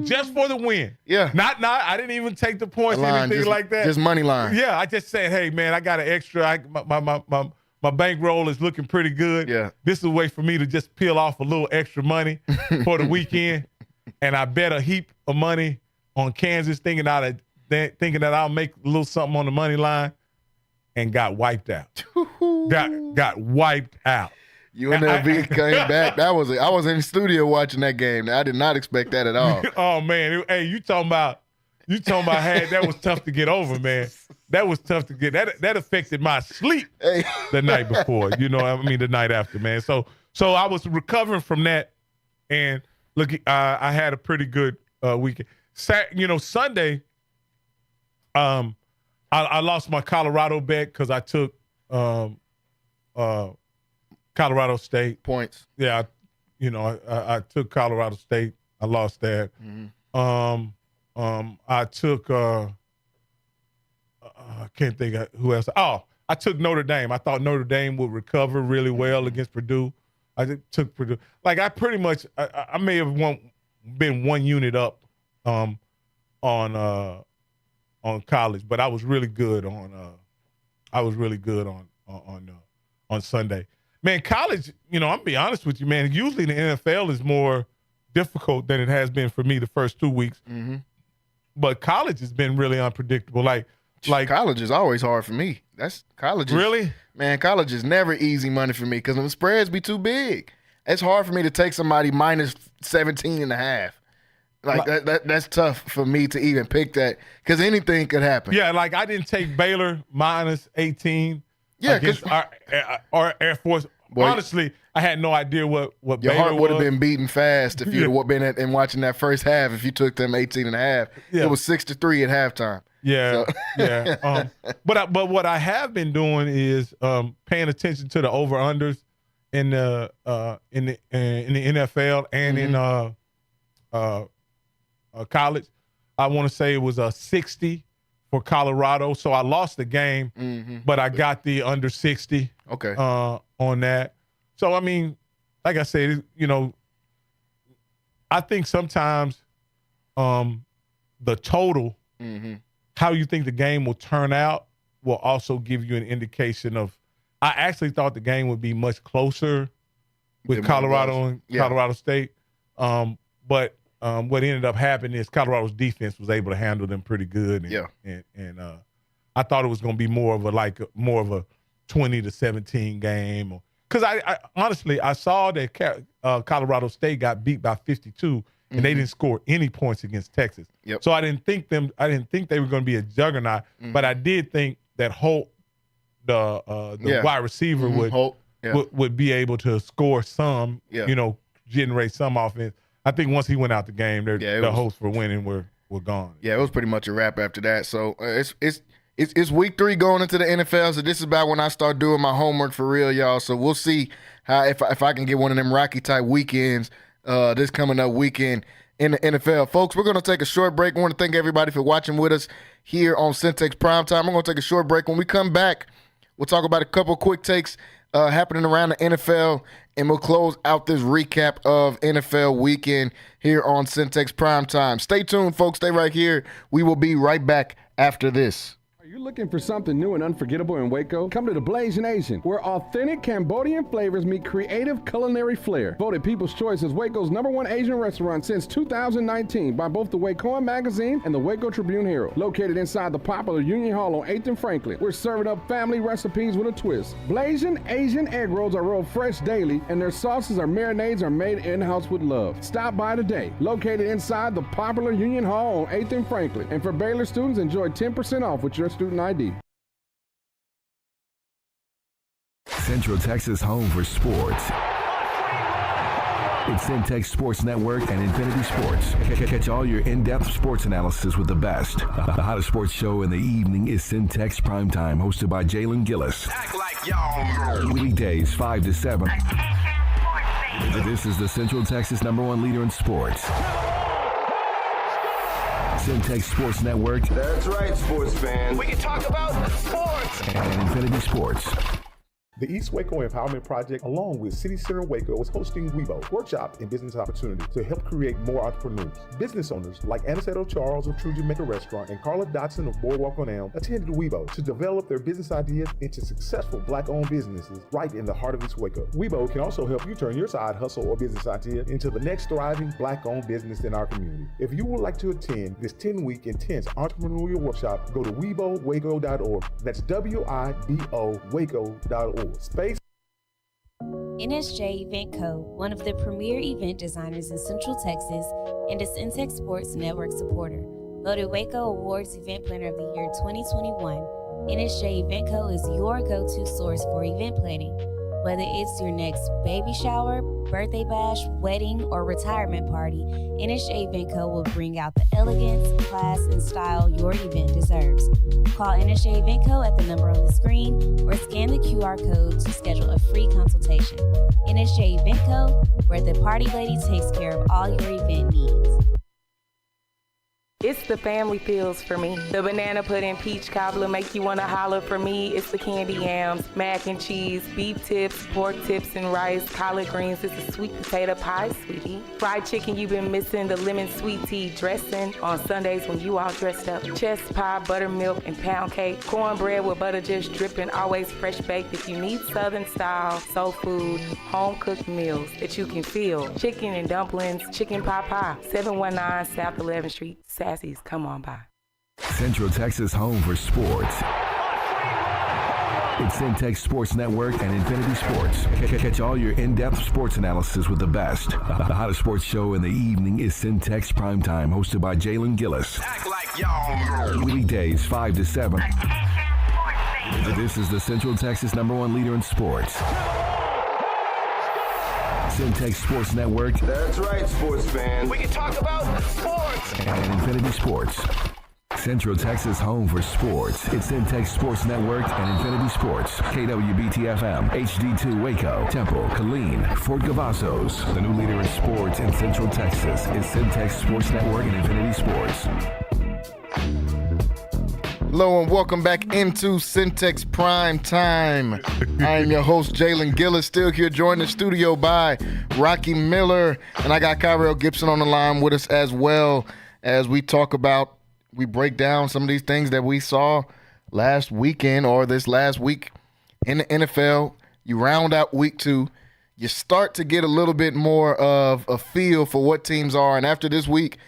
Just for the win. Yeah. Not. I didn't even take the points or anything like that. Just money line. Yeah. I just said, hey man, I got an extra. My bankroll is looking pretty good. Yeah. This is a way for me to just peel off a little extra money for the weekend. And I bet a heap of money on Kansas, thinking that I'll make a little something on the money line, and got wiped out. got wiped out. UNLV came back. I was in the studio watching that game. I did not expect that at all. Oh man, hey, you talking about that was tough to get over, man. That was tough to get. That affected my sleep the night before. The night after, man. So I was recovering from that, and look, I had a pretty good weekend. Sunday, I lost my Colorado bet because I took Colorado State points. Yeah, I took Colorado State. I lost that. I took I can't think of who else. Oh, I took Notre Dame. I thought Notre Dame would recover really well against Purdue. I took Purdue. Like I pretty much, I may have been 1 unit up on college, but I was really good on Sunday. Man, college, I'm gonna be honest with you, man. Usually the NFL is more difficult than it has been for me the first 2 weeks. Mm-hmm. But college has been really unpredictable. Like college is always hard for me. Really? Man, college is never easy money for me because the spreads be too big. It's hard for me to take somebody minus 17.5. That's tough for me to even pick that because anything could happen. Yeah, like I didn't take Baylor minus 18. Yeah, against our Air Force. Boy, honestly, I had no idea what your Baylor heart would have was. been beating fast if you'd have been and watching that first half. If you took them 18.5, it was 6-3 at halftime. Yeah, so. Yeah. But what I have been doing is paying attention to the over unders in the NFL and in college. I want to say it was a 60 for Colorado, so I lost the game, but I got the under 60. Okay. On that. So I mean, like I said, I think sometimes the total, how you think the game will turn out, will also give you an indication of. I actually thought the game would be much closer with Colorado and Colorado State, but what ended up happening is Colorado's defense was able to handle them pretty good. And I thought it was going to be more of a 20-17 game. Because I honestly, I saw that Colorado State got beat by 52, and they didn't score any points against Texas. Yep. So I didn't think they were going to be a juggernaut, but I did think that Holt, the wide receiver, would be able to score some, generate some offense. I think once he went out the game, the hopes for winning were gone. Yeah, it was pretty much a wrap after that. So it's week 3 going into the NFL. So this is about when I start doing my homework for real, y'all. So we'll see how if I can get one of them Rocky type weekends this coming up weekend. in the NFL. Folks, we're going to take a short break. I want to thank everybody for watching with us here on Centex Primetime. We're going to take a short break. When we come back, we'll talk about a couple quick takes happening around the NFL, and we'll close out this recap of NFL weekend here on Centex Primetime. Stay tuned, folks. Stay right here. We will be right back after this. Are you looking for something new and unforgettable in Waco? Come to the Blazing Asian, where authentic Cambodian flavors meet creative culinary flair. Voted People's Choice as Waco's #1 Asian restaurant since 2019 by both the Wacoan Magazine and the Waco Tribune Herald. Located inside the popular Union Hall on 8th and Franklin, we're serving up family recipes with a twist. Blazing Asian egg rolls are rolled fresh daily, and their sauces or marinades are made in-house with love. Stop by today. Located inside the popular Union Hall on 8th and Franklin. And for Baylor students, enjoy 10% off with your student ID. Central Texas home for sports. It's Centex Sports Network and Infinity Sports. Catch all your in-depth sports analysis with the best. The hottest sports show in the evening is Centex Primetime, hosted by Jalen Gillis. Act like y'all. Weekdays 5 to 7. This is the Central Texas #1 leader in sports. Centex Sports Network. That's right, sports fans. We can talk about sports. And Infinity Sports. The East Waco Empowerment Project, along with City Center Waco, is hosting WeBo, Workshop and Business Opportunity, to help create more entrepreneurs. Business owners like Aniceto Charles of True Jamaica Restaurant and Carla Dotson of Boardwalk on Elm attended WeBo to develop their business ideas into successful Black-owned businesses right in the heart of East Waco. WeBo can also help you turn your side hustle or business idea into the next thriving Black-owned business in our community. If you would like to attend this 10-week intense entrepreneurial workshop, go to WeBoWaco.org. That's WIBO Waco.org. Space. NSJ Event Co., one of the premier event designers in Central Texas and a Centex Sports Network supporter. Voted Waco Awards Event Planner of the Year 2021, NSJ Event Co. is your go-to source for event planning. Whether it's your next baby shower, birthday bash, wedding, or retirement party, NSJ Event Co. will bring out the elegance, class, and style your event deserves. Call NSJ Event Co. at the number on the screen or scan the QR code to schedule a free consultation. NSJ Event Co., where the party lady takes care of all your event needs. It's the family feels for me. The banana pudding peach cobbler make you want to holler for me. It's the candy yams, mac and cheese, beef tips, pork tips and rice, collard greens. It's the sweet potato pie, sweetie. Fried chicken you've been missing, the lemon sweet tea dressing on Sundays when you all dressed up. Chest pie, buttermilk, and pound cake. Cornbread with butter just dripping, always fresh baked. If you need Southern style, soul food, home cooked meals that you can feel. Chicken and dumplings, chicken pot pie, 719 South 11th Street. Sassy's, come on by. Central Texas home for sports. It's Centex Sports Network and Infinity Sports. Catch all your in-depth sports analysis with the best. The hottest sports show in the evening is Centex Primetime, hosted by Jalen Gillis. Act like y'all. Weekdays 5 to 7. This is the Central Texas #1 leader in sports. Centex Sports Network. That's right, sports fans. We can talk about sports. And Infinity Sports. Central Texas home for sports. It's Centex Sports Network and Infinity Sports. KWBT-FM, HD2 Waco, Temple, Killeen, Fort Cavazos. The new leader in sports in Central Texas is Centex Sports Network and Infinity Sports. Hello and welcome back into Centex Prime Time. I am your host, Jalen Gillis, still here joined in the studio by Rocky Miller. And I got Kyrell Gibson on the line with us as well as we break down some of these things that we saw last weekend or this last week in the NFL. You round out week 2. You start to get a little bit more of a feel for what teams are. And after this week,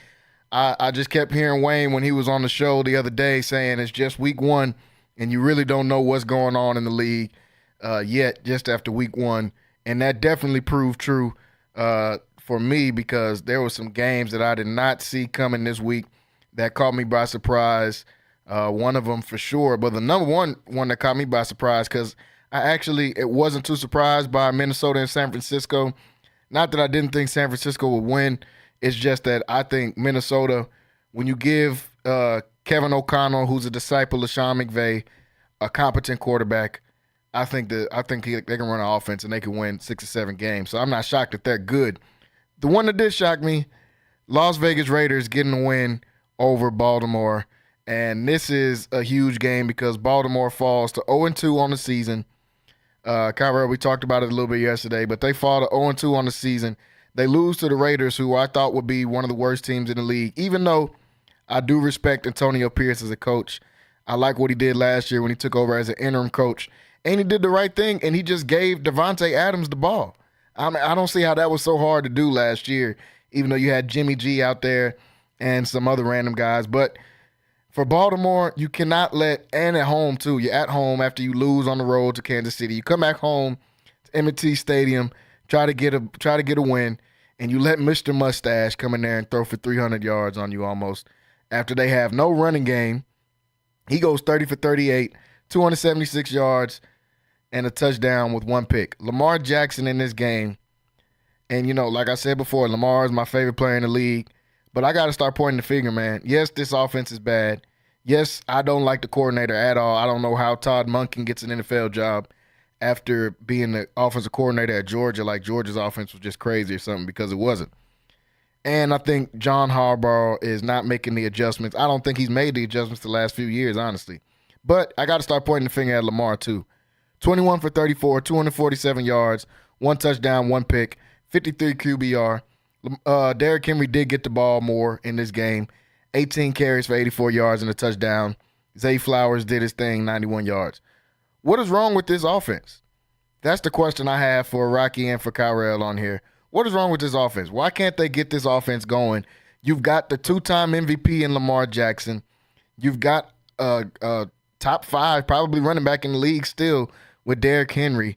I just kept hearing Wayne when he was on the show the other day saying it's just week 1 and you really don't know what's going on in the league yet just after week 1. And that definitely proved true for me because there were some games that I did not see coming this week that caught me by surprise. One of them for sure. But the number one that caught me by surprise because it wasn't too surprised by Minnesota and San Francisco. Not that I didn't think San Francisco would win. It's just that I think Minnesota, when you give Kevin O'Connell, who's a disciple of Sean McVay, a competent quarterback, I think they can run an offense and they can win 6 or 7 games. So I'm not shocked that they're good. The one that did shock me, Las Vegas Raiders getting the win over Baltimore. And this is a huge game because Baltimore falls to 0-2 on the season. Kyrell, we talked about it a little bit yesterday, but they fall to 0-2 on the season. They lose to the Raiders, who I thought would be one of the worst teams in the league, even though I do respect Antonio Pierce as a coach. I like what he did last year when he took over as an interim coach. And he did the right thing, and he just gave Devontae Adams the ball. I don't see how that was so hard to do last year, even though you had Jimmy G out there and some other random guys. But for Baltimore, you cannot and at home too. You're at home after you lose on the road to Kansas City. You come back home to M&T Stadium, try to get a win, and you let Mr. Mustache come in there and throw for 300 yards on you almost. After they have no running game, he goes 30 for 38, 276 yards, and a touchdown with one pick. Lamar Jackson in this game, and like I said before, Lamar is my favorite player in the league. But I got to start pointing the finger, man. Yes, this offense is bad. Yes, I don't like the coordinator at all. I don't know how Todd Monken gets an NFL job after being the offensive coordinator at Georgia. Like Georgia's offense was just crazy or something, because it wasn't. And I think John Harbaugh is not making the adjustments. I don't think he's made the adjustments the last few years, honestly. But I got to start pointing the finger at Lamar, too. 21 for 34, 247 yards, one touchdown, one pick, 53 QBR. Derrick Henry did get the ball more in this game. 18 carries for 84 yards and a touchdown. Zay Flowers did his thing, 91 yards. What is wrong with this offense? That's the question I have for Rocky and for Kyrell on here. What is wrong with this offense? Why can't they get this offense going? You've got the two-time MVP in Lamar Jackson. You've got top 5, probably running back in the league still with Derrick Henry.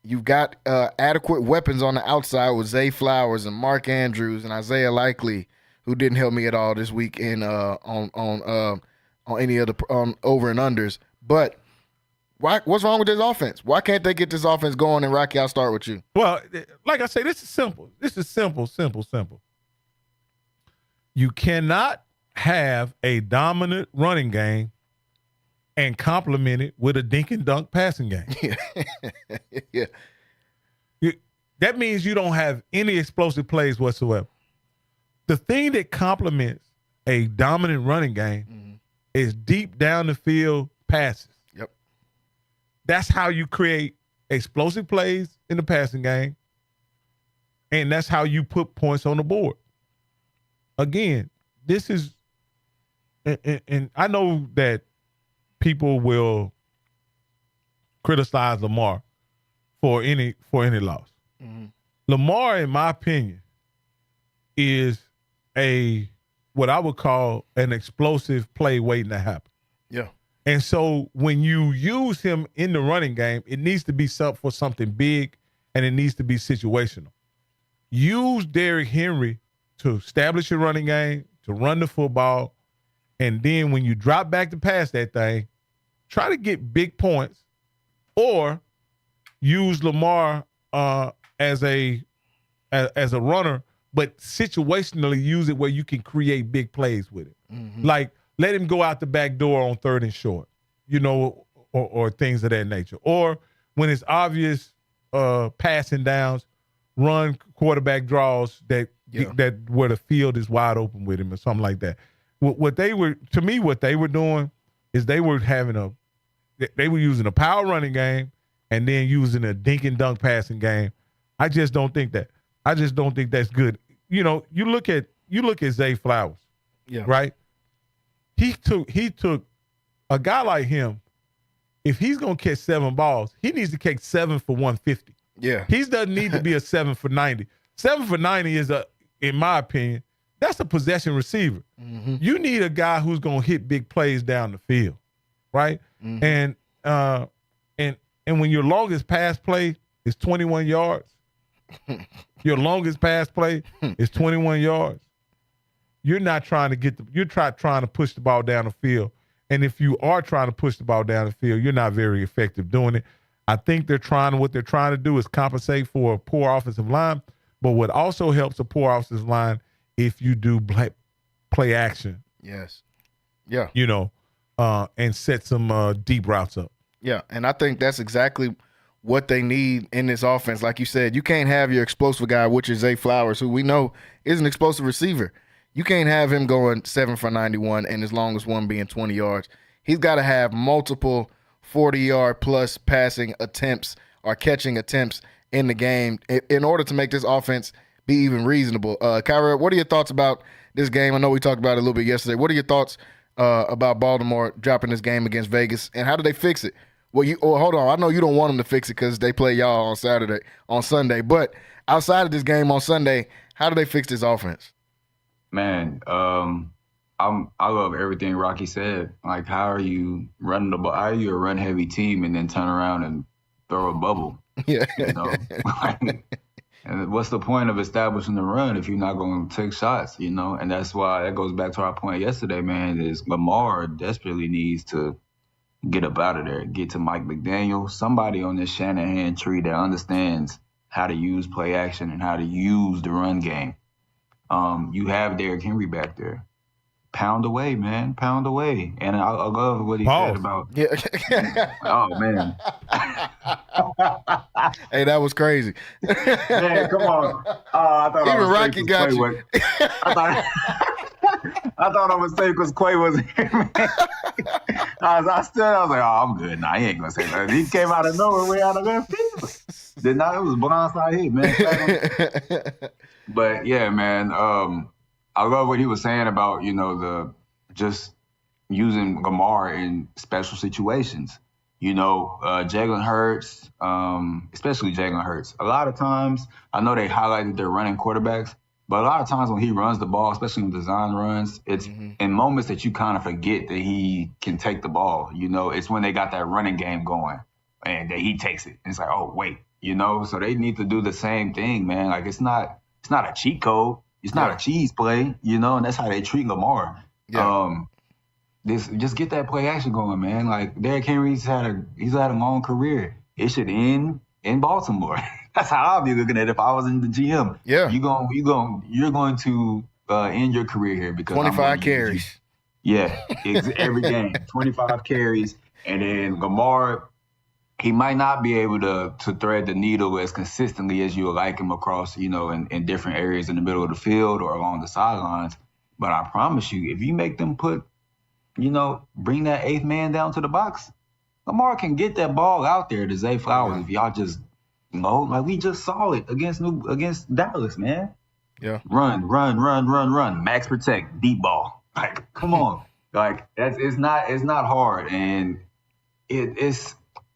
You've got adequate weapons on the outside with Zay Flowers and Mark Andrews and Isaiah Likely, who didn't help me at all this week on any of the over and unders. But what's wrong with this offense? Why can't they get this offense going? And Rocky, I'll start with you. Well, like I say, this is simple. This is simple. You cannot have a dominant running game and complement it with a dink and dunk passing game. Yeah. That means you don't have any explosive plays whatsoever. The thing that complements a dominant running game is deep down the field passes. Yep. That's how you create explosive plays in the passing game, and that's how you put points on the board. Again, this is, and I know that people will criticize Lamar for any loss. Mm-hmm. Lamar, in my opinion, is what I would call an explosive play waiting to happen. Yeah. And so when you use him in the running game, it needs to be for something big, and it needs to be situational. Use Derrick Henry to establish your running game, to run the football, and then when you drop back to pass that thing, try to get big points, or use Lamar as a runner, but situationally use it where you can create big plays with it. Mm-hmm. Like let him go out the back door on 3rd and short, or things of that nature. Or when it's obvious passing downs, run quarterback draws that where the field is wide open with him or something like that. What they were doing is they were using a power running game and then using a dink and dunk passing game. I just don't think that's good. You look at Zay Flowers. Yeah. Right? He took a guy like him, if he's gonna catch 7 balls, he needs to catch 7 for 150. Yeah. He doesn't need to be a 7 for 90. 7 for 90 is in my opinion, that's a possession receiver. Mm-hmm. You need a guy who's gonna hit big plays down the field, right? Mm-hmm. And when your longest pass play is 21 yards, your longest pass play is 21 yards. You're not trying to you're trying to push the ball down the field. And if you are trying to push the ball down the field, you're not very effective doing it. I think what they're trying to do is compensate for a poor offensive line. But what also helps a poor offensive line, if you do play action. Yes. Yeah. And set some deep routes up. Yeah, and I think that's exactly what they need in this offense. Like you said, you can't have your explosive guy, which is Zay Flowers, who we know is an explosive receiver. You can't have him going 7 for 91 and his longest one being 20 yards. He's got to have multiple 40-yard plus passing attempts or catching attempts in the game in order to make this offense be even reasonable. Kyra, what are your thoughts about this game? I know we talked about it a little bit yesterday. What are your thoughts about Baltimore dropping this game against Vegas, and how do they fix it? Well, hold on. I know you don't want them to fix it because they play y'all on Sunday. But outside of this game on Sunday, how do they fix this offense? Man, I love everything Rocky said. Like, how are you running the ball? How are you a run heavy team and then turn around and throw a bubble? Yeah. You know, and what's the point of establishing the run if you're not going to take shots? You know, and that's why that goes back to our point yesterday, man. Is Lamar desperately needs to get up out of there, get to Mike McDaniel, somebody on this Shanahan tree that understands how to use play action and how to use the run game. You have Derrick Henry back there. Pound away, man. Pound away. And I love what he said about. Yeah. Oh, man. Hey, that was crazy. Man, come on. I thought even Rocky got you. I thought I was safe because Quay wasn't here, man. I was like, oh, I'm good. Nah, he ain't going to say that. He came out of nowhere, way out of left field. It was a blindside hit, man. But, yeah, man, I love what he was saying about, you know, the just using Lamar in special situations. You know, Jalen Hurts, especially Jalen Hurts. A lot of times, I know they highlighted their running quarterbacks, but a lot of times when he runs the ball, especially in design runs, it's in moments that you kind of forget that he can take the ball. You know, it's when they got that running game going and that he takes it. And it's like, oh, wait, you know, so they need to do the same thing, man. Like, it's not a cheat code. It's not a cheese play, you know, and that's how they treat Lamar. Yeah. Just get that play action going, man. Like, Derrick Henry's had a long career. It should end in Baltimore. That's how I'd be looking at it if I was in the GM. Yeah. You're going to end your career here because 25 carries. Yeah, every game, 25 carries, and then Lamar. He might not be able to thread the needle as consistently as you would like him across, you know, in different areas in the middle of the field or along the sidelines. But I promise you, if you make them bring that eighth man down to the box, Lamar can get that ball out there to Zay Flowers. If y'all just, you know, like we just saw it against Dallas, man. Yeah. Run. Max protect, deep ball. Like, come on. Like, it's not hard. And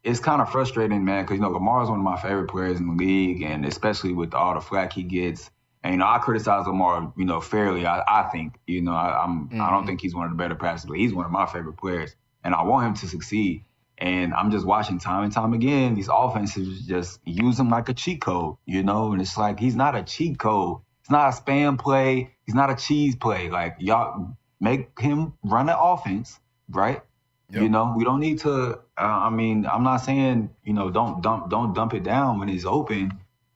it's kind of frustrating, man, because, you know, Lamar's one of my favorite players in the league, and especially with all the flack he gets. And, you know, I criticize Lamar, you know, fairly, I think. You know, I don't think he's one of the better passers, but he's one of my favorite players, and I want him to succeed. And I'm just watching time and time again, these offenses just use him like a cheat code, you know? And it's like, he's not a cheat code. It's not a spam play. He's not a cheese play. Like, y'all make him run the offense, right? Yep. You know, we don't need to. I'm not saying, you know, don't dump it down when it's open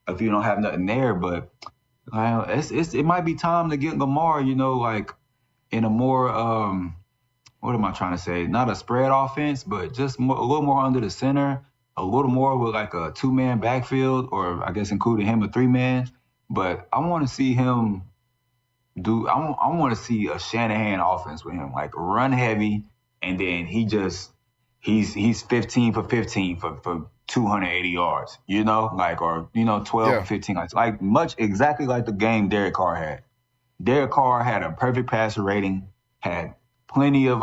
if you don't have nothing there. But it might be time to get Lamar, you know, like in a more what am I trying to say? Not a spread offense, but just a little more under the center, a little more with like a 2-man backfield, or I guess including him a 3-man. But I want to see him do. I want to see a Shanahan offense with him, like run heavy. And then he's 15 for 15 for 280 yards, you know, like, or, you know, 12 for 15, like much exactly like the game Derek Carr had. Derek Carr had a perfect passer rating, had plenty of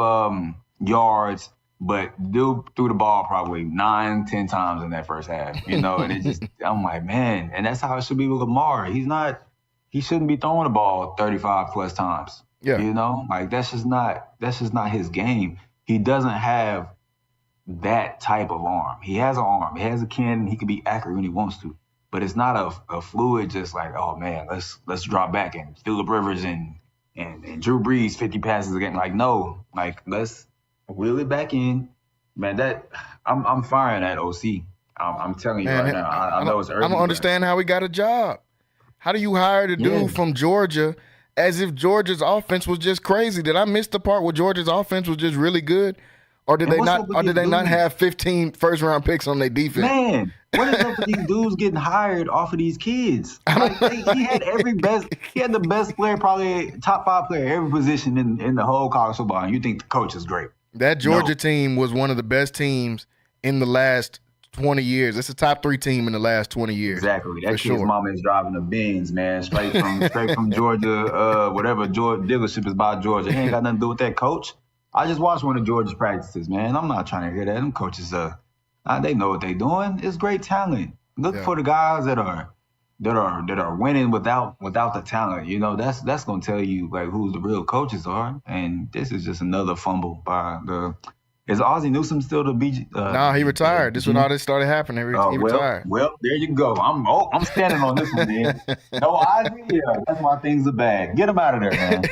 yards, but dude threw the ball probably 9-10 times in that first half, you know, and it just, I'm like, man, and that's how it should be with Lamar. He shouldn't be throwing the ball 35 plus times. Yeah. You know, like that's just not his game. He doesn't have that type of arm. He has an arm. He has a cannon. He can be accurate when he wants to. But it's not a fluid just like, oh man, let's drop back and Phillip Rivers and Drew Brees 50 passes again. Like, no, like let's wheel it back in. Man, that I'm firing at OC. I'm telling you right now. I know it's early. I don't understand how he got a job. How do you hire the dude from Georgia as if Georgia's offense was just crazy? Did I miss the part where Georgia's offense was just really good? Or did they not? Or did they not have 15 first-round picks on their defense? Man, what is up with these dudes getting hired off of these kids? Like he had the best player, probably top 5 player every position in the whole college football. And you think the coach is great? That Georgia team was one of the best teams in the last 20 years. It's a top 3 team in the last 20 years. Exactly. That kid's mama is driving the Benz, man, straight from Georgia. Whatever Georgia dealership is by Georgia, it ain't got nothing to do with that coach. I just watched one of Georgia's practices, man. I'm not trying to hear that. Them coaches, they know what they're doing. It's great talent. Look for the guys that are winning without the talent. You know, that's gonna tell you like who the real coaches are. And this is just another fumble by the. Is Ozzie Newsome still the BG? No, he retired. This is when all this started happening. He retired. Well, there you go. I'm standing on this one, man. No Ozzie. Yeah, that's why things are bad. Get him out of there, man.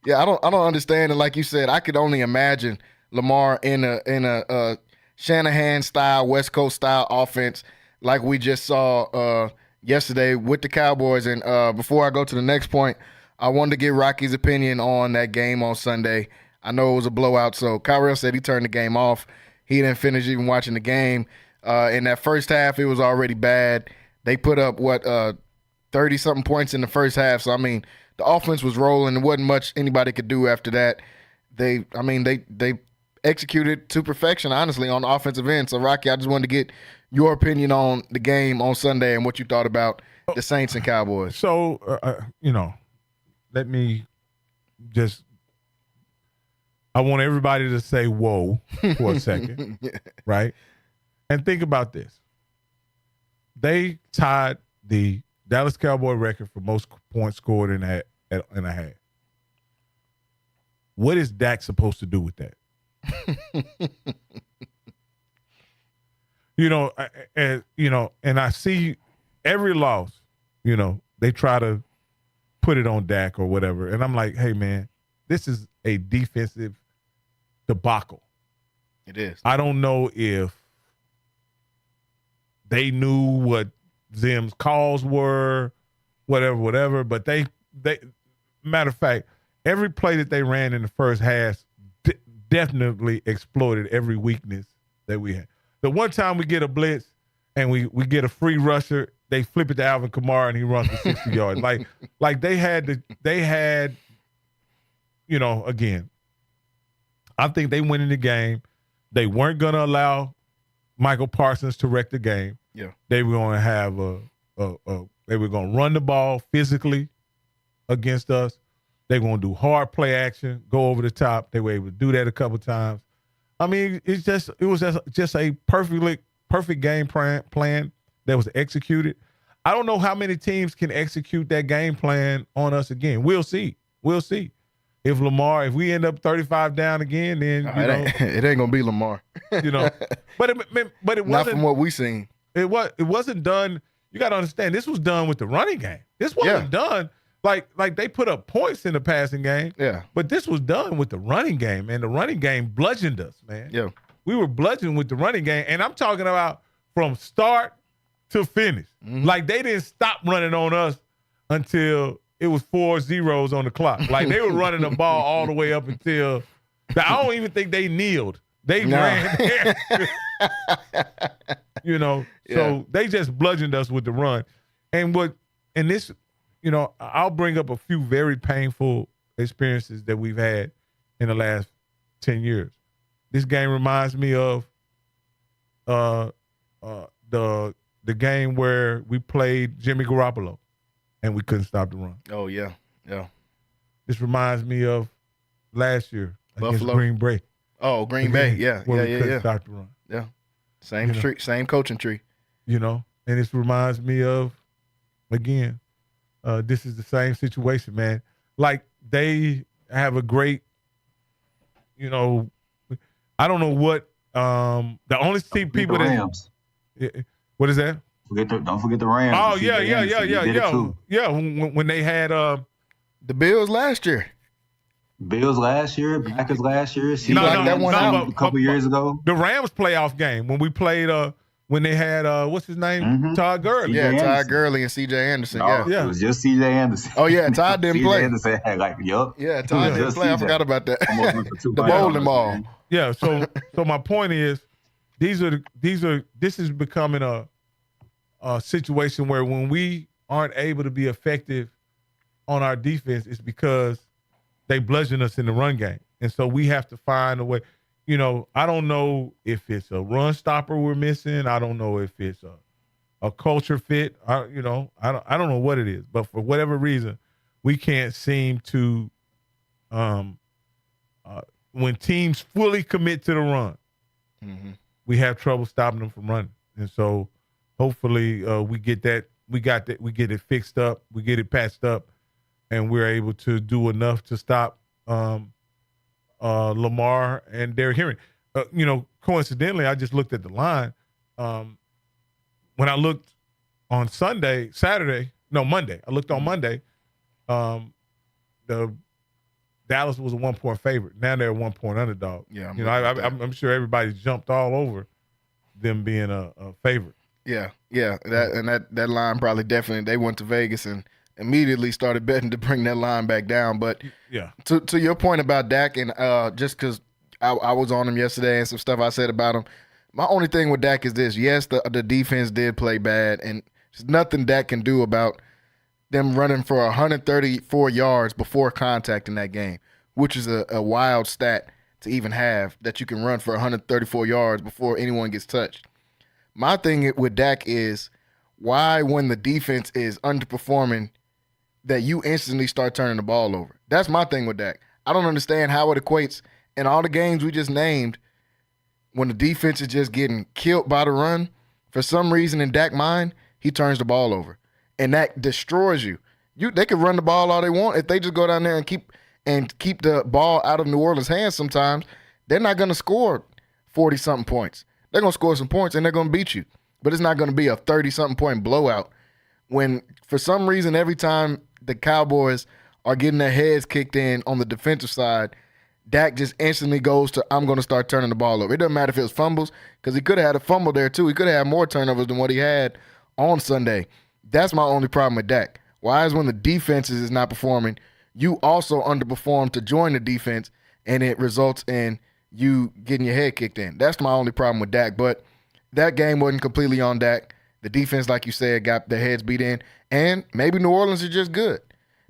Yeah, I don't understand. And like you said, I could only imagine Lamar in a Shanahan style, West Coast style offense like we just saw yesterday with the Cowboys. And before I go to the next point, I wanted to get Rocky's opinion on that game on Sunday. I know it was a blowout, so Kyrell said he turned the game off. He didn't finish even watching the game. In that first half, it was already bad. They put up, 30-something points in the first half. So, I mean, the offense was rolling. There wasn't much anybody could do after that. They executed to perfection, honestly, on the offensive end. So, Rocky, I just wanted to get your opinion on the game on Sunday and what you thought about the Saints and Cowboys. So, let me just – I want everybody to say whoa for a second, right? And think about this. They tied the Dallas Cowboy record for most points scored in a half. What is Dak supposed to do with that? And I see every loss, they try to put it on Dak or whatever. And I'm like, hey, man, this is a defensive debacle. It is. I don't know if they knew what Zim's calls were, whatever, but they matter of fact, every play that they ran in the first half definitely exploited every weakness that we had. The one time we get a blitz and we get a free rusher, they flip it to Alvin Kamara and he runs for 60 yards. Like they had, again, I think they went in the game. They weren't going to allow Michael Parsons to wreck the game. Yeah. They were going to have they were going to run the ball physically against us. They were going to do hard play action, go over the top. They were able to do that a couple times. I mean, it was just a perfect game plan that was executed. I don't know how many teams can execute that game plan on us again. We'll see. If we end up 35 down again, then it ain't gonna be Lamar. but it wasn't, not from what we seen. It wasn't done. You got to understand, this was done with the running game. This wasn't done like they put up points in the passing game. Yeah, but this was done with the running game, and the running game bludgeoned us, man. Yeah, we were bludgeoned with the running game, and I'm talking about from start to finish. Mm-hmm. Like they didn't stop running on us until it was 4 zeros on the clock. Like they were running the ball all the way up until I don't even think they kneeled. They ran there. So they just bludgeoned us with the run. I'll bring up a few very painful experiences that we've had in the last 10 years. This game reminds me of the game where we played Jimmy Garoppolo and we couldn't stop the run. Oh, yeah. This reminds me of last year against Buffalo. Green Bay. Oh, Green Bay, yeah. Where we couldn't stop the run. Yeah. Same tree, same coaching tree. And this reminds me of, again, this is the same situation, man. Like they have a great, I don't know what, the only people that. Rams. What is that? Don't forget the Rams. Oh, yeah. When they had the Bills last year. Packers last year. A couple years ago. The Rams playoff game when we played when they had what's his name? Mm-hmm. Todd Gurley. Yeah, Todd Gurley and C.J. Anderson. It was just C.J. Anderson. Oh yeah, Todd didn't play. Anderson had Yeah, Todd didn't play. I forgot about that. Almost went for 2 the bowling ball. Yeah. So my point is, this is becoming a situation where when we aren't able to be effective on our defense, it's because they bludgeon us in the run game. And so we have to find a way. You know, I don't know if it's a run stopper we're missing. I don't know if it's a culture fit. I don't know what it is. But for whatever reason, we can't seem to when teams fully commit to the run, we have trouble stopping them from running. And so hopefully we get it fixed up, we get it patched up, and we're able to do enough to stop Lamar and Derrick Henry. Coincidentally, I just looked at the line. When I looked on Monday, I looked on Monday, the Dallas was a 1-point favorite. Now they're a 1-point underdog. Yeah, I'm sure everybody jumped all over them being a favorite. Yeah. That line probably definitely, they went to Vegas and immediately started betting to bring that line back down. But yeah, to your point about Dak, and just because I was on him yesterday and some stuff I said about him, my only thing with Dak is this: yes, the defense did play bad, and there's nothing Dak can do about them running for 134 yards before contact in that game, which is a wild stat to even have, that you can run for 134 yards before anyone gets touched. My thing with Dak is why, when the defense is underperforming, that you instantly start turning the ball over. That's my thing with Dak. I don't understand how it equates in all the games we just named. When the defense is just getting killed by the run, for some reason in Dak's mind, he turns the ball over. And that destroys you. They can run the ball all they want. If they just go down there and keep the ball out of New Orleans' hands sometimes, they're not going to score 40-something points. They're going to score some points and they're going to beat you. But it's not going to be a 30-something point blowout. When, for some reason, every time the Cowboys are getting their heads kicked in on the defensive side, Dak just instantly goes to, I'm going to start turning the ball over. It doesn't matter if it was fumbles, because he could have had a fumble there too. He could have had more turnovers than what he had on Sunday. That's my only problem with Dak. Why is when the defense is not performing, you also underperform to join the defense, and it results in you getting your head kicked in. That's my only problem with Dak. But that game wasn't completely on Dak. The defense, like you said, got their heads beat in. And maybe New Orleans is just good.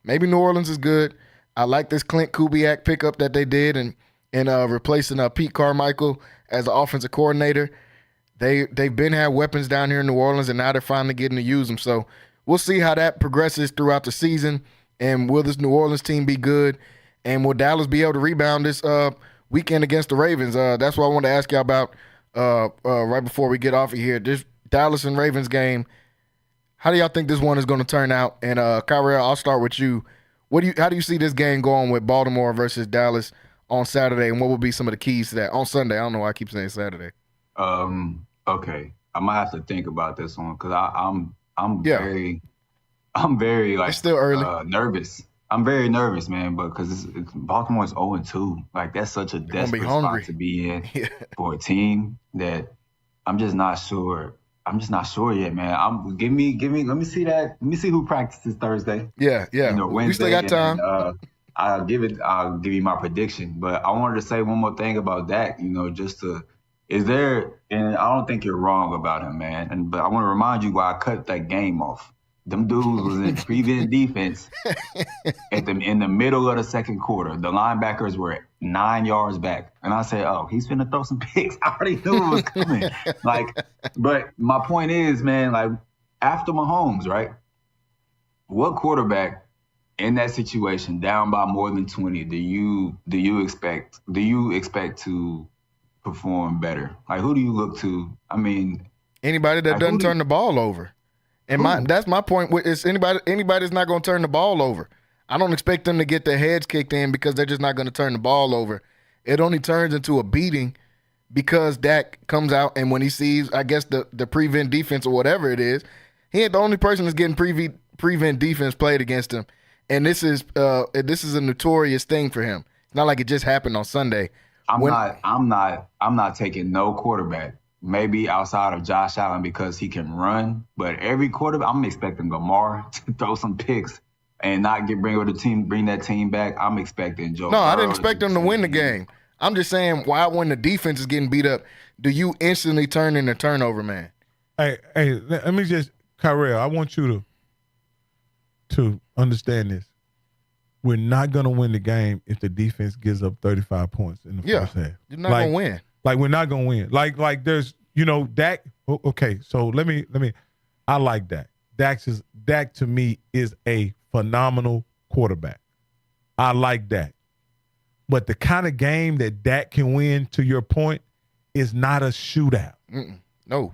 Maybe New Orleans is good. I like this Clint Kubiak pickup that they did and replacing Pete Carmichael as the offensive coordinator. They've been had weapons down here in New Orleans, and now they're finally getting to use them. So we'll see how that progresses throughout the season. And will this New Orleans team be good? And will Dallas be able to rebound this weekend against the Ravens? That's what I wanted to ask y'all about right before we get off of here. This Dallas and Ravens game, how do y'all think this one is going to turn out? And Kyrie, I'll start with you. How do you see this game going with Baltimore versus Dallas on Saturday, and what will be some of the keys to that on Sunday? I don't know why I keep saying Saturday. Okay, I might have to think about this one because I'm very like, it's still early. Nervous. I'm very nervous, man, but because Baltimore's 0-2. Like, that's such a desperate spot to be in for a team that I'm just not sure. I'm just not sure yet, man. Let me see that. Let me see who practices Thursday. Yeah. Wednesday, we still got time. I'll give you my prediction. But I wanted to say one more thing about Dak, and I don't think you're wrong about him, man. But I want to remind you why I cut that game off. Them dudes was in prevent defense in the middle of the second quarter. The linebackers were 9 yards back. And I said, oh, he's finna throw some picks. I already knew it was coming. But my point is, man, like, after Mahomes, right? What quarterback in that situation, down by more than 20, do you expect to perform better? Like, who do you look to? I mean, anybody that doesn't turn the ball over. And that's my point. Is anybody that's not going to turn the ball over. I don't expect them to get their heads kicked in because they're just not going to turn the ball over. It only turns into a beating because Dak comes out, and when he sees, I guess, the prevent defense or whatever it is, he ain't the only person that's getting prevent defense played against him. And this is a notorious thing for him. It's not like it just happened on Sunday. I'm not taking no quarterback. Maybe outside of Josh Allen because he can run, but every quarterback, I'm expecting Lamar to throw some picks and not bring that team back. I'm expecting Joe. No, I didn't expect them to win the game. I'm just saying, why when the defense is getting beat up, do you instantly turn into turnover man? Hey, let me just, Kyrell, I want you to understand this. We're not going to win the game if the defense gives up 35 points in the first half. You're not going to win. Like, we're not going to win. Like there's, Dak. Okay, so let me. I like Dak. Dak to me is a phenomenal quarterback. I like Dak. But the kind of game that Dak can win, to your point, is not a shootout. No.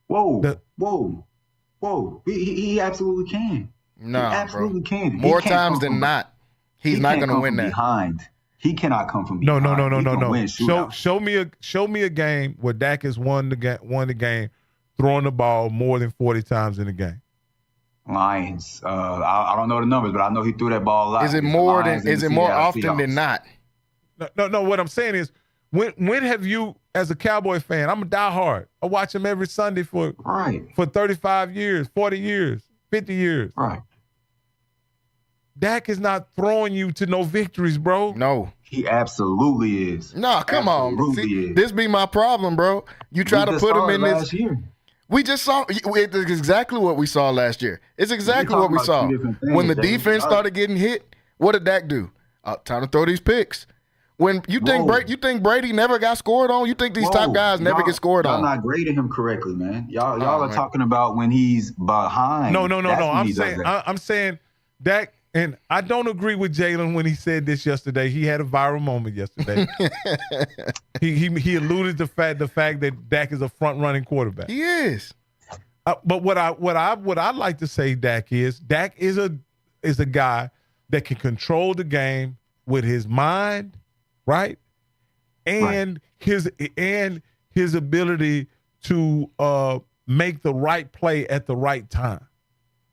Whoa. He absolutely can. Nah, he absolutely can. More times than not, he's not going to win that. Behind. He cannot come from behind. No. Show me a game where Dak has won the game throwing the ball more than 40 times in a game. Lions. I don't know the numbers, but I know he threw that ball a lot. Is it more often than not? No. What I'm saying is, when have you, as a Cowboy fan, I'm a diehard. I watch him every Sunday for 35 years, 40 years, 50 years. Right. Dak is not throwing you to no victories, bro. No. He absolutely is. No, come on. See, this be my problem, bro. You try to put him in this. Year. We just saw it's exactly what we saw last year. It's exactly what we saw. When the defense started getting hit, what did Dak do? Time to throw these picks. When you think Brady never got scored on, you think these top guys never get scored on. Y'all not grading him correctly, man. Y'all are talking about when he's behind. No. I'm saying Dak. And I don't agree with Jalen when he said this yesterday. He had a viral moment yesterday. he alluded to the fact that Dak is a front-running quarterback. He is. But what I like to say, Dak is a guy that can control the game with his mind, right? And his ability to make the right play at the right time,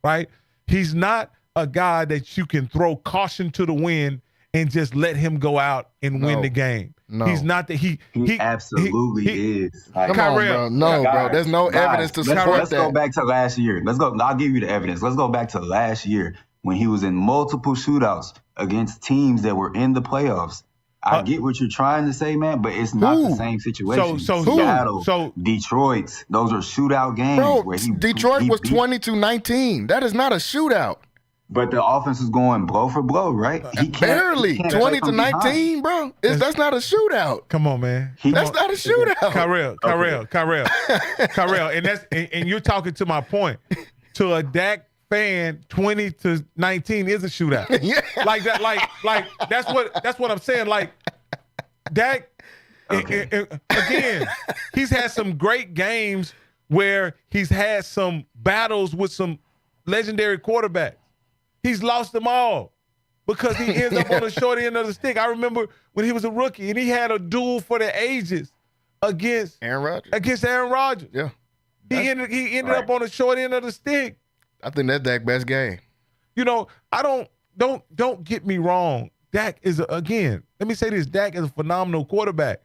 right? He's not a guy that you can throw caution to the wind and just let him go out and win the game. No. He's not that he absolutely is. Come on, bro. No, bro. There's no evidence to support that. Let's go back to last year. I'll give you the evidence. Let's go back to last year when he was in multiple shootouts against teams that were in the playoffs. I get what you're trying to say, man, but it's not the same situation. So Detroit, those are shootout games. Bro, Detroit was 20-19. That is not a shootout. But the offense is going blow for blow, right? Barely 20-19, bro. That's not a shootout. Come on, man. That's not a shootout. Kyrell, and you're talking to my point. To a Dak fan, 20-19 is a shootout. Yeah. Like that. Like that's what I'm saying. Like Dak. Again, he's had some great games where he's had some battles with some legendary quarterbacks. He's lost them all because he ends up on the short end of the stick. I remember when he was a rookie and he had a duel for the ages against Aaron Rodgers. Yeah. He ended up on the short end of the stick. I think that's Dak's best game. I don't get me wrong. Dak is let me say this, Dak is a phenomenal quarterback,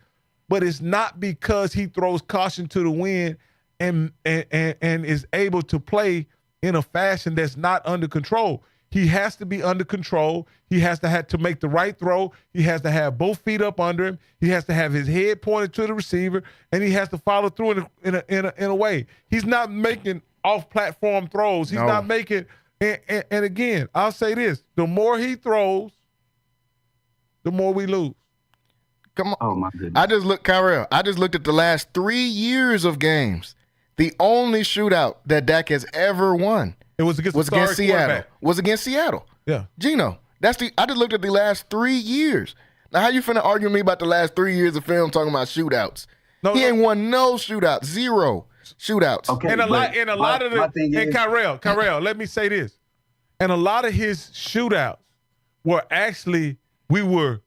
but it's not because he throws caution to the wind and is able to play in a fashion that's not under control. He has to be under control. He has to have to make the right throw. He has to have both feet up under him. He has to have his head pointed to the receiver, and he has to follow through in a way. He's not making off-platform throws. He's not making. And again, I'll say this: the more he throws, the more we lose. Come on. Oh my goodness. Kyrell, I just looked at the last 3 years of games. The only shootout that Dak has ever won. It was against Seattle. Was against Seattle. Yeah. Gino, I just looked at the last 3 years. Now, how you finna argue with me about the last 3 years of film talking about shootouts? He ain't won no shootouts. 0 shootouts. Okay. And Kyrell, let me say this. And a lot of his shootouts were actually, we were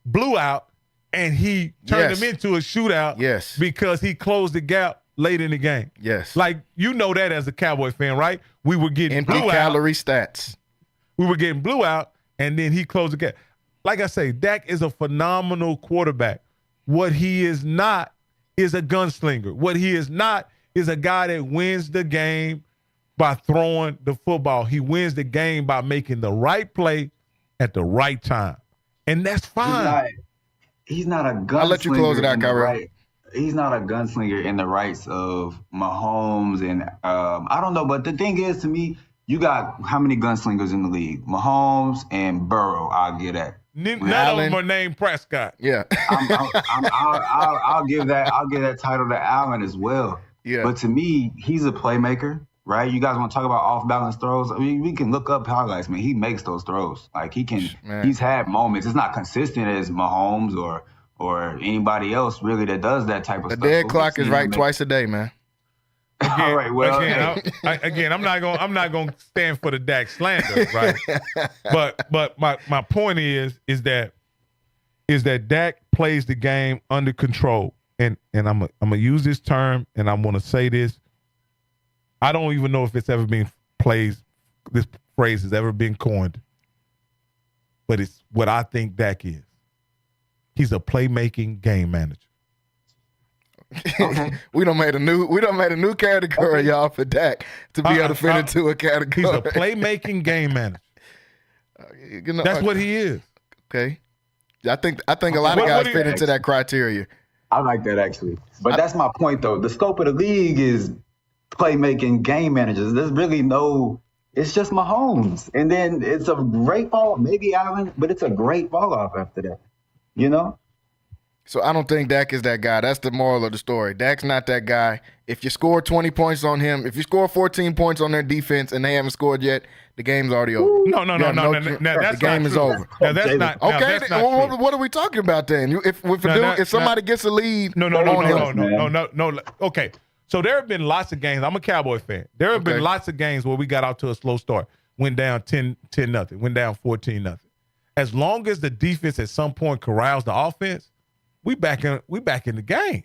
blew out and he turned them into a shootout because he closed the gap late in the game. Yes. Like, you know that as a Cowboy fan, right? We were getting empty blew calorie out. stats. We were getting blew out, and then he closed the gap. Like I say, Dak is a phenomenal quarterback. What he is not is a gunslinger. What he is not is a guy that wins the game by throwing the football. He wins the game by making the right play at the right time. And that's fine. he's not a gunslinger. I'll let you close it out, Kyrell. Right. He's not a gunslinger in the rights of Mahomes and I don't know, but the thing is, to me, you got how many gunslingers in the league? Mahomes and Burrow. I'll get that. None of them are named Prescott. Yeah, I'll give that title to Allen as well. Yeah, but to me, he's a playmaker, right? You guys want to talk about off-balance throws? I mean, we can look up highlights, man. He makes those throws. Like he can. Man. He's had moments. It's not consistent as Mahomes or anybody else really that does that type of stuff. The dead clock is right twice a day, man. Again, all right, well, again, I'm not going to stand for the Dak slander, right? but my point is that Dak plays the game under control, and I'm gonna use this term, and I'm gonna say this. I don't even know if it's ever been played. This phrase has ever been coined, but it's what I think Dak is. He's a playmaking game manager. Okay. we done made a new category, y'all, for Dak to be able to fit into a category. He's a playmaking game manager. That's what he is. Okay. I think a lot of guys fit into that criteria. I like that actually. But that's my point though. The scope of the league is playmaking game managers. There's really it's just Mahomes. And then it's a great fall, maybe Allen, but it's a great fall off after that. You know? So I don't think Dak is that guy. That's the moral of the story. Dak's not that guy. If you score 20 points on him, if you score 14 points on their defense and they haven't scored yet, the game's already over. No. The game is over. Now, that's not. Okay, that's not what are we talking about then? If somebody gets a lead, no. Okay, so there have been lots of games. I'm a Cowboy fan. There have been lots of games where we got out to a slow start, went down 10-0, went down 14-0. As long as the defense at some point corrals the offense, we back in the game.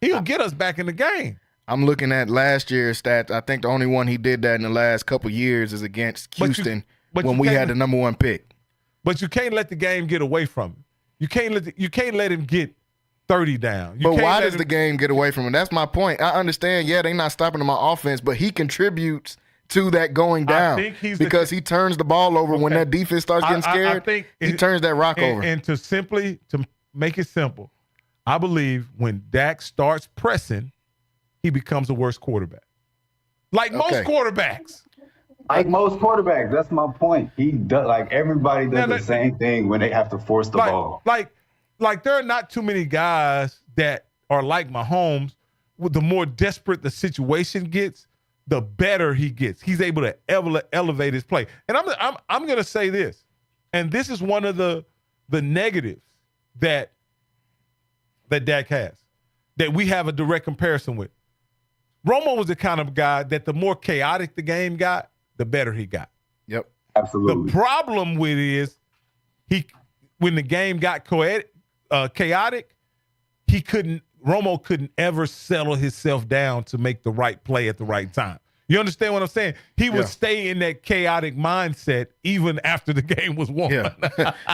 He'll get us back in the game. I'm looking at last year's stats. I think the only one he did that in the last couple years is against Houston when we had the number 1 pick. But you can't let the game get away from him. You can't let him get 30 down. But why does the game get away from him? That's my point. I understand, they're not stopping him on offense, but he contributes to that going down because he turns the ball over when that defense starts getting scared. I think he turns that rock over. And to make it simple, I believe when Dak starts pressing, he becomes a worse quarterback. Like most quarterbacks. Like most quarterbacks, that's my point. He does, like everybody does the same thing when they have to force the ball. Like there are not too many guys that are like Mahomes. The more desperate the situation gets, the better he gets. He's able to elevate his play. And I'm going to say this, and this is one of the negatives that Dak has, that we have a direct comparison with. Romo was the kind of guy that the more chaotic the game got, the better he got. Yep, absolutely. The problem with it is when the game got chaotic, Romo couldn't ever settle himself down to make the right play at the right time. You understand what I'm saying? He would stay in that chaotic mindset even after the game was won. Yeah,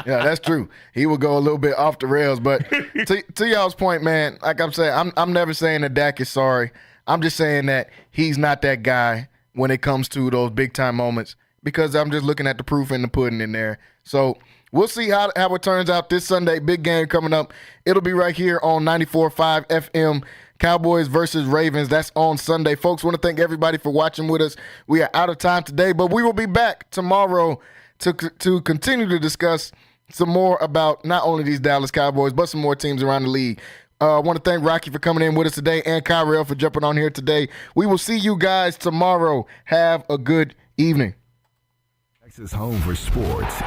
that's true. He would go a little bit off the rails. But to y'all's point, man, like I'm saying, I'm never saying that Dak is sorry. I'm just saying that he's not that guy when it comes to those big-time moments because I'm just looking at the proof in the pudding in there. So we'll see how it turns out this Sunday. Big game coming up. It'll be right here on 94.5 FM. Cowboys versus Ravens. That's on Sunday. Folks, want to thank everybody for watching with us. We are out of time today, but we will be back tomorrow to continue to discuss some more about not only these Dallas Cowboys, but some more teams around the league. I want to thank Rocky for coming in with us today and Kyrell for jumping on here today. We will see you guys tomorrow. Have a good evening. Texas home for sports.